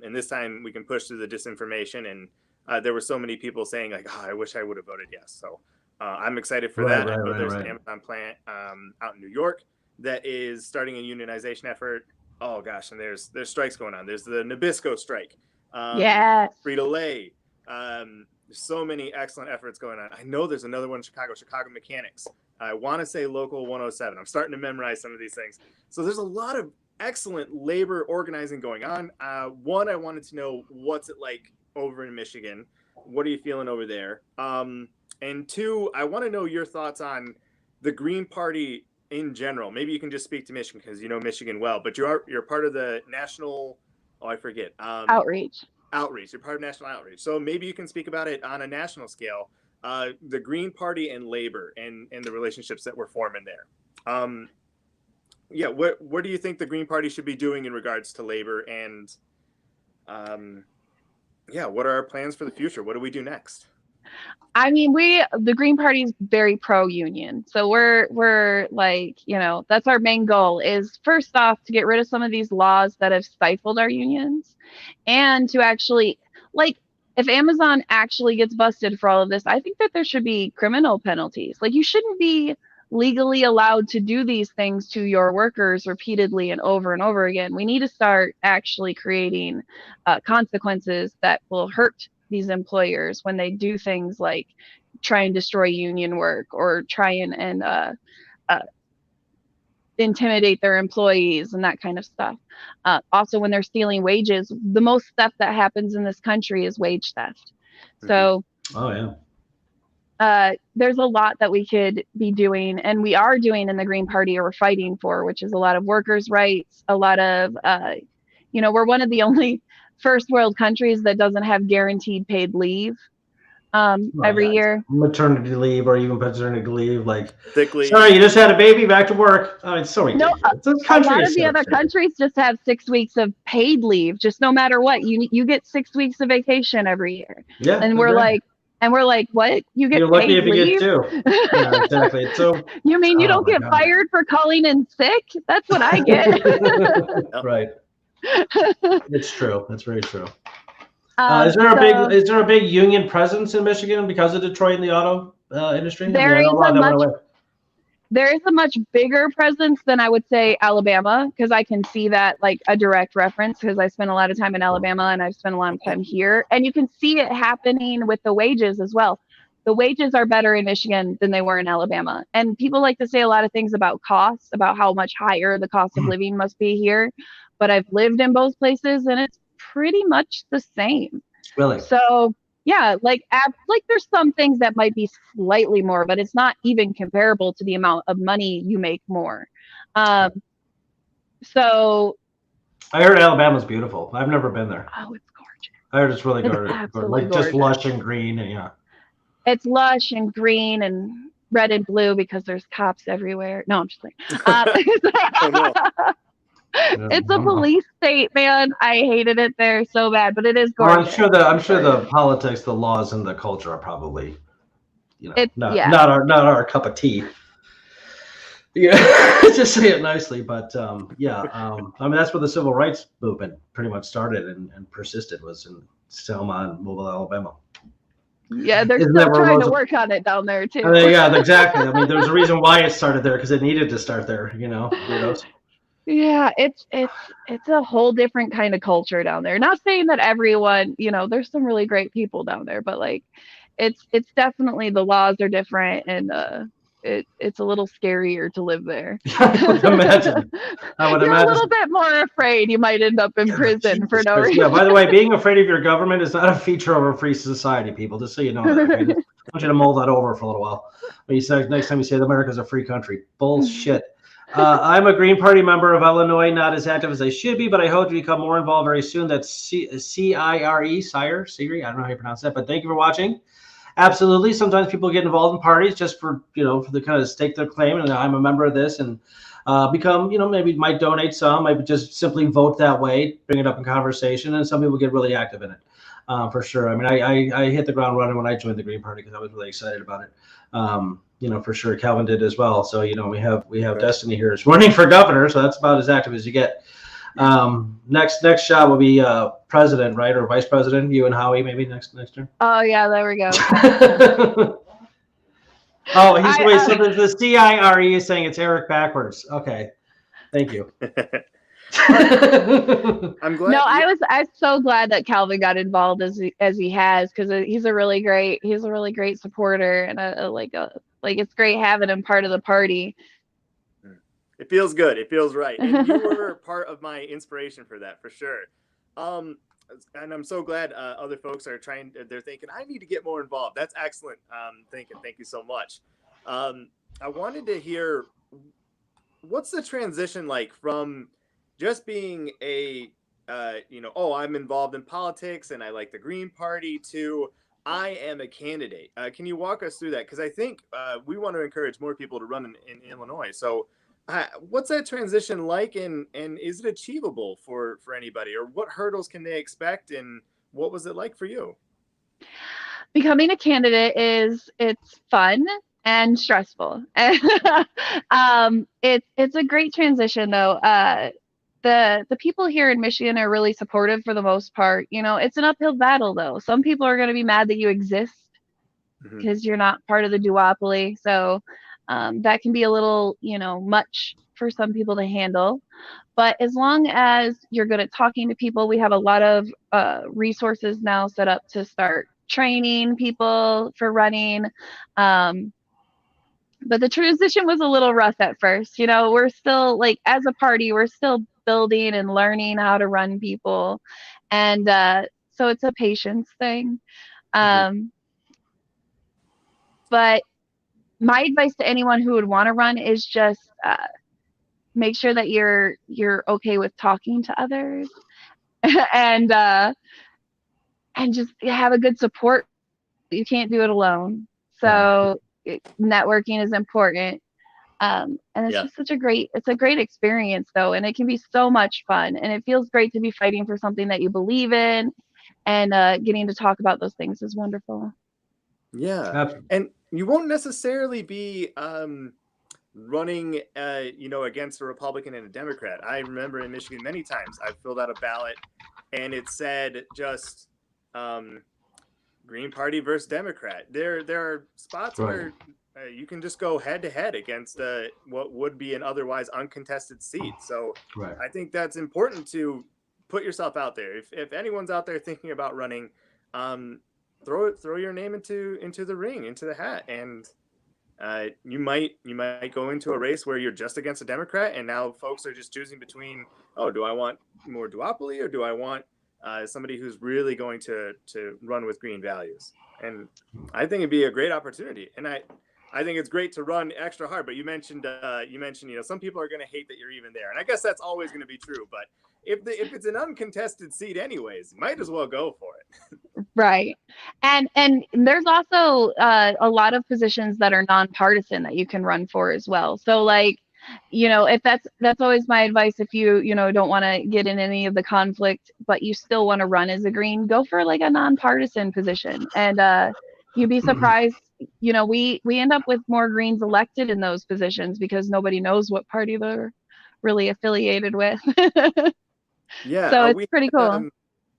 And this time we can push through the disinformation. And there were so many people saying, like, I wish I would have voted yes. So I'm excited for that. I know there's an Amazon plant out in New York that is starting a unionization effort. Oh gosh, and there's strikes going on. There's the Nabisco strike. Yes. Frito-Lay. There's so many excellent efforts going on. I know there's another one in Chicago Mechanics. I want to say Local 107. I'm starting to memorize some of these things. So there's a lot of excellent labor organizing going on. One, I wanted to know, what's it like over in Michigan? What are you feeling over there? And two, I want to know your thoughts on the Green Party in general. Maybe you can just speak to Michigan because you know Michigan well, but you're part of the national, outreach. You're part of national outreach. So maybe you can speak about it on a national scale, the Green Party and labor and the relationships that we're forming there. What do you think the Green Party should be doing in regards to labor, and what are our plans for the future? What do we do next? I mean, the Green Party is very pro-union. So we're like, that's our main goal, is first off to get rid of some of these laws that have stifled our unions, and to actually, like, if Amazon actually gets busted for all of this, I think that there should be criminal penalties. Like, you shouldn't be legally allowed to do these things to your workers repeatedly and over again. We need to start actually creating consequences that will hurt these employers when they do things like try and destroy union work or try and intimidate their employees and that kind of stuff. Also, when they're stealing wages, the most theft that happens in this country is wage theft. So there's a lot that we could be doing, and we are doing in the Green Party, or we're fighting for, which is a lot of workers' rights, a lot of we're one of the only first world countries that doesn't have guaranteed paid leave every year. Maternity leave or even paternity leave, like sick leave. Sorry, you just had a baby, back to work. Oh, it's so ridiculous. No, a lot of the other countries just have 6 weeks of paid leave. Just no matter what, you get 6 weeks of vacation every year. Yeah, and we're like, what? You get You're lucky paid if you leave? Get 2. Yeah, exactly. So you mean you don't get fired for calling in sick? That's what I get. Right. It's true. That's very true. Is there a big union presence in Michigan because of Detroit and the auto industry? There is a much bigger presence than I would say Alabama, because I can see that, like, a direct reference, because I spent a lot of time in Alabama and I've spent a lot of time here, and you can see it happening with the wages as well. the wages are better in Michigan than they were in Alabama. And people like to say a lot of things about costs, about how much higher the cost of living must be here. But I've lived in both places and it's pretty much the same. Really? So yeah, like there's some things that might be slightly more, but it's not even comparable to the amount of money you make more. So I heard Alabama's beautiful. I've never been there. oh, it's gorgeous. I heard it's really It's gorgeous. absolutely Like just gorgeous. lush and green and yeah. It's lush and green and red and blue because there's cops everywhere. No, I'm just like, Oh, no. it's a police state, man. I hated it there so bad, but it is Well, gorgeous. I'm sure the politics, the laws, and the culture are probably, not yeah. not our cup of tea. Yeah, just say it nicely, but I mean that's where the civil rights movement pretty much started and persisted, was in Selma and Mobile, Alabama. Yeah, they're Isn't still that where trying to Roosevelt- work on it down there too. I mean, yeah, exactly. I mean, there's a reason why it started there, because it needed to start there. Yeah, it's a whole different kind of culture down there. Not saying that everyone, there's some really great people down there, but like it's definitely, the laws are different and it's a little scarier to live there. I would imagine. You're a little bit more afraid you might end up in prison for no reason. Yeah, by the way, being afraid of your government is not a feature of a free society, people, just so you know that. Okay? I want you to mull that over for a little while. When you say, next time you say America's a free country. Bullshit. I'm a Green Party member of Illinois, not as active as I should be, but I hope to become more involved very soon. That's CIRE, Siri. I don't know how you pronounce that, but thank you for watching. Absolutely. Sometimes people get involved in parties just for the kind of stake their claim, and I'm a member of this, and become, maybe might donate some, might just simply vote that way, bring it up in conversation, and some people get really active in it, for sure. I mean, I hit the ground running when I joined the Green Party because I was really excited about it. For sure, Calvin did as well. So we have Right. Destiny here is running for governor, so that's about as active as you get. Next shot will be president, right, or vice president. You and Howie maybe next turn. Oh yeah, there we go. Oh, so the CIRE is saying it's Eric backwards. Okay, thank you. I'm glad. No, I'm so glad that Calvin got involved as he has, because he's a really great supporter, and it's great having him part of the party. It feels good. It feels right. And you were part of my inspiration for that, for sure. And I'm so glad other folks are they're thinking, I need to get more involved. That's excellent thinking. Thank you so much. I wanted to hear, what's the transition like from just being I'm involved in politics and I like the Green Party, to I am a candidate. Can you walk us through that? Because I think we want to encourage more people to run in Illinois. So what's that transition like, and is it achievable for anybody, or what hurdles can they expect, and what was it like for you? Becoming a candidate it's fun and stressful. It's a great transition though. The people here in Michigan are really supportive for the most part. It's an uphill battle though. Some people are going to be mad that you exist because you're not part of the duopoly. So that can be a little, much for some people to handle. But as long as you're good at talking to people, we have a lot of resources now set up to start training people for running. But the transition was a little rough at first. We're still, as a party, we're still building and learning how to run people. And so it's a patience thing. But my advice to anyone who would want to run is just make sure that you're okay with talking to others, and just have a good support. You can't do it alone. So networking is important. And it's just it's a great experience though, and it can be so much fun, and it feels great to be fighting for something that you believe in, and getting to talk about those things is wonderful. Yeah. And you won't necessarily be running against a Republican and a Democrat. I remember in Michigan many times I've filled out a ballot and it said just Green Party versus Democrat. There are spots where you can just go head to head against what would be an otherwise uncontested seat. So I think that's important to put yourself out there. If anyone's out there thinking about running, throw your name into the ring, into the hat, and you might go into a race where you're just against a Democrat, and now folks are just choosing between, oh, do I want more duopoly, or do I want somebody who's really going to run with green values? And I think it'd be a great opportunity, and I think it's great to run extra hard. But you mentioned some people are going to hate that you're even there, and I guess that's always going to be true. But if it's an uncontested seat anyways, you might as well go for it. Right. And there's also a lot of positions that are nonpartisan that you can run for as well. So like, if that's always my advice. If you don't want to get in any of the conflict, but you still want to run as a green, go for like a nonpartisan position. And you'd be surprised, we end up with more greens elected in those positions because nobody knows what party they're really affiliated with. Yeah. So it's pretty cool.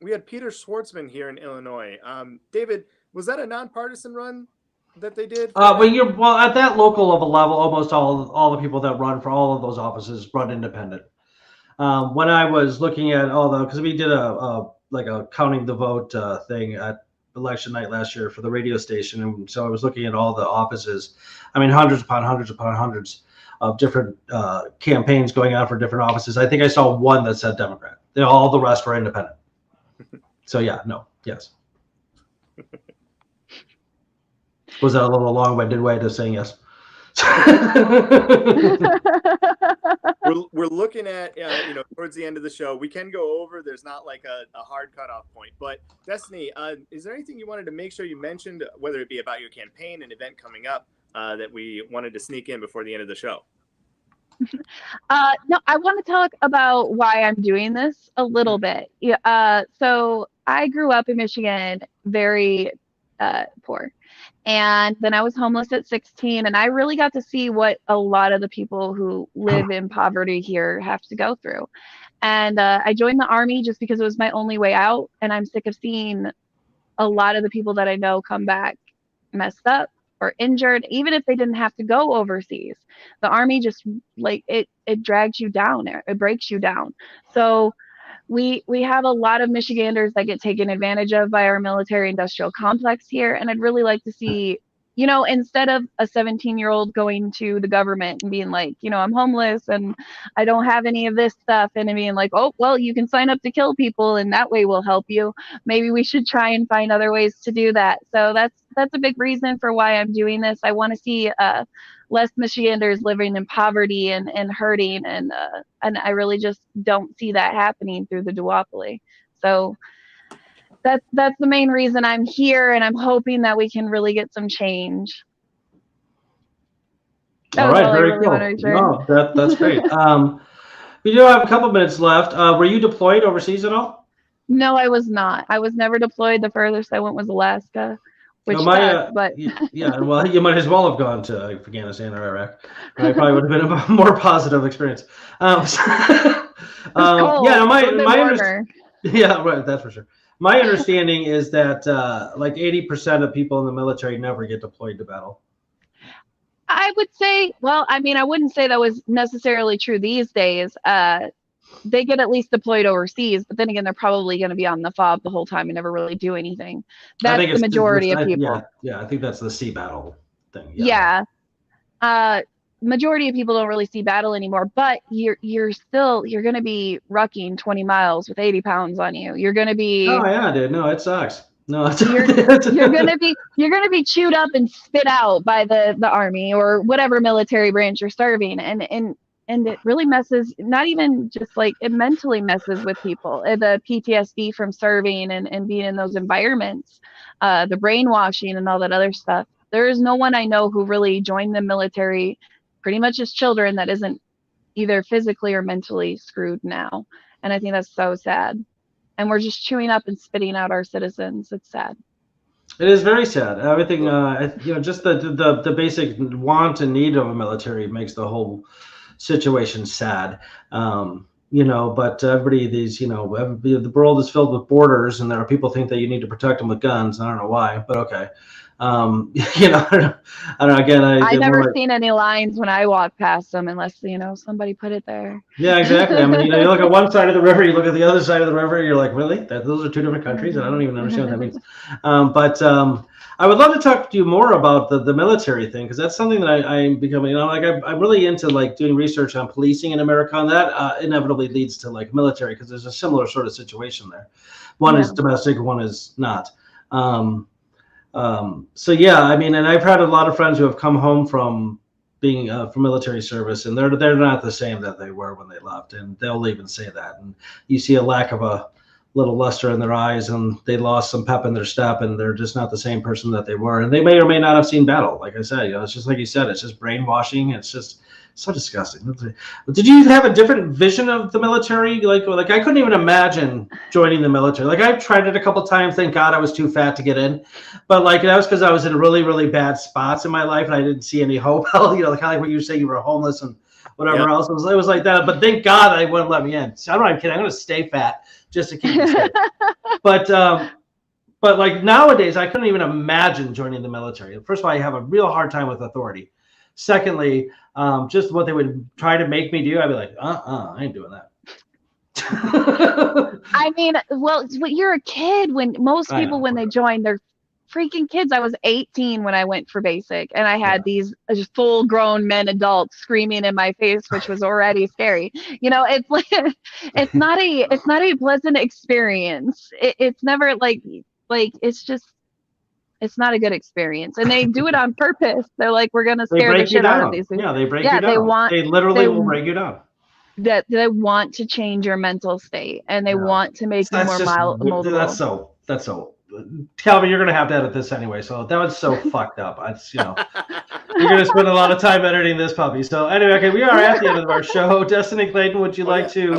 We had Peter Schwartzman here in Illinois. David, was that a nonpartisan run that they did? Well, at that local level, almost all the people that run for all of those offices run independent. When I was looking at because we did a counting the vote thing at election night last year for the radio station, and so I was looking at all the offices. I mean, hundreds upon hundreds upon hundreds of different campaigns going on for different offices. I think I saw one that said Democrat. All the rest were independent. So yes. Was that a little long-winded way to saying yes? We're looking at towards the end of the show. We can go over. There's not like a hard cutoff point. But Destiny, is there anything you wanted to make sure you mentioned, whether it be about your campaign, an event coming up, that we wanted to sneak in before the end of the show? No, I want to talk about why I'm doing this a little bit. So I grew up in Michigan, very poor. And then I was homeless at 16, and I really got to see what a lot of the people who live in poverty here have to go through. And I joined the Army just because it was my only way out. And I'm sick of seeing a lot of the people that I know come back messed up or injured, even if they didn't have to go overseas. The Army just it drags you down, it breaks you down. So we have a lot of Michiganders that get taken advantage of by our military industrial complex here. And I'd really like to see, instead of a 17-year-old going to the government and being like, I'm homeless and I don't have any of this stuff, and being like, oh, well, you can sign up to kill people and that way we'll help you. Maybe we should try and find other ways to do that. So that's a big reason for why I'm doing this. I want to see less Michiganders living in poverty and hurting, and I really just don't see that happening through the duopoly. So that's the main reason I'm here, and I'm hoping that we can really get some change. All right, very cool. No, that's great. We do have a couple minutes left. Were you deployed overseas at all? No, I was not. I was never deployed. The furthest I went was Alaska. Which but yeah, well, you might as well have gone to Afghanistan or Iraq. It probably would have been a more positive experience. cold. Yeah, right, that's for sure. My understanding is that 80% of people in the military never get deployed to battle. I would say, well, I mean, I wouldn't say that was necessarily true these days. They get at least deployed overseas, but then again, they're probably going to be on the FOB the whole time and never really do anything. That's the majority of people. Yeah, I think that's the sea battle thing. Yeah. Majority of people don't really see battle anymore, but you're going to be rucking 20 miles with 80 pounds on you. You're going to be. Oh yeah, dude. No, it sucks. No, you're gonna be chewed up and spit out by the Army or whatever military branch you're serving, and it really messes, not even just it mentally messes with people. The PTSD from serving and being in those environments, the brainwashing and all that other stuff. There is no one I know who really joined the military pretty much as children that isn't either physically or mentally screwed now. And I think that's so sad. And we're just chewing up and spitting out our citizens. It's sad. It is very sad. Everything, just the basic want and need of a military makes the whole situation sad. But everybody, the world is filled with borders, and there are people think that you need to protect them with guns. I don't know why, but okay. You know, I don't know. Again, I they're more never like, seen any lines when I walk past them unless, somebody put it there. yeah, exactly. I mean, you know, you look at one side of the river, you look at the other side of the river, you're like, really? Those are two different countries, and I don't even understand what that means. But I would love to talk to you more about the military thing, because that's something that I'm becoming, you know, like I'm really into like doing research on policing in America, and that inevitably leads to like military, because there's a similar sort of situation there. One is domestic, one is not. So yeah, I mean, and I've had a lot of friends who have come home from being from military service, and they're not the same that they were when they left, and they'll even say that. And you see a lack of a little luster in their eyes, and they lost some pep in their step, and they're just not the same person that they were. And they may or may not have seen battle. Like I said, you know, it's just like you said, it's just brainwashing. It's just so disgusting. Did you have a different vision of the military? Like I couldn't even imagine joining the military. Like I've tried it a couple times. Thank God I was too fat to get in, but like that was because I was in really, really bad spots in my life, and I didn't see any hope. You know, kind of like when you say you were homeless and whatever else. It was like that. But thank God they wouldn't let me in. So I'm not kidding. I'm going to stay fat just to keep me safe. But like nowadays, I couldn't even imagine joining the military. First of all, I have a real hard time with authority. Secondly, just what they would try to make me do, I'd be like, I ain't doing that. I mean, well, you're a kid when most people, when they join, they're freaking kids. I was 18 when I went for basic, and I had these full grown men adults screaming in my face, which was already scary. You know, it's like, it's not a pleasant experience. It's never like it's just, it's not a good experience, and they do it on purpose. They're like, we're gonna scare the shit out of these people. Yeah, they break you down. They literally will break you down. That they want to change your mental state, and they want to make you more moldable. That's so. Calvin, you're gonna have to edit this anyway. So that was so fucked up. You know, you're gonna spend a lot of time editing this puppy. So anyway, okay, we are at the end of our show. Destiny Clayton, would you like to?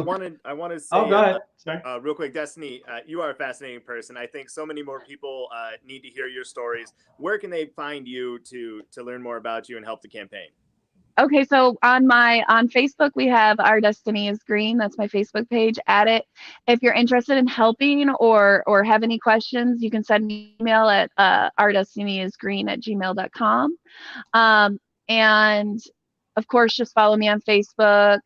I want to say. Oh, go ahead. Sorry. Real quick, Destiny, you are a fascinating person. I think so many more people need to hear your stories. Where can they find you to learn more about you and help the campaign? Okay, so on Facebook, we have Our Destiny is Green. That's my Facebook page. Add it. If you're interested in helping or have any questions, you can send me an email at ourdestinyisgreen@gmail.com. And of course, just follow me on Facebook.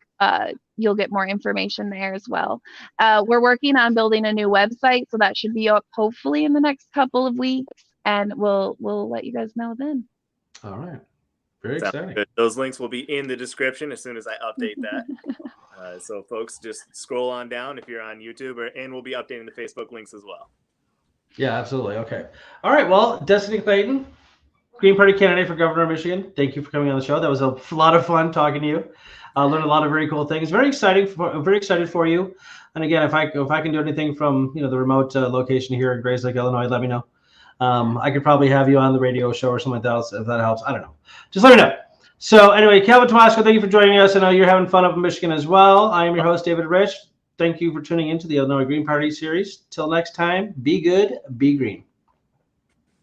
You'll get more information there as well. We're working on building a new website, so that should be up hopefully in the next couple of weeks, and we'll let you guys know then. All right. Very exciting. Good. Those links will be in the description as soon as I update that. So folks, just scroll on down if you're on YouTube, and we'll be updating the Facebook links as well. Yeah, absolutely. Okay. All right. Well, Destiny Clayton, Green Party candidate for governor of Michigan. Thank you for coming on the show. That was a lot of fun talking to you. I learned a lot of very cool things. Very excited for you. And again, if I can do anything from the remote location here in Grays Lake, Illinois, let me know. I could probably have you on the radio show or something like that if that helps. I don't know. Just let me know. So anyway, Calvin Tomasco, thank you for joining us. I know you're having fun up in Michigan as well. I am your host, David Rich. Thank you for tuning into the Illinois Green Party series. Till next time, be good, be green.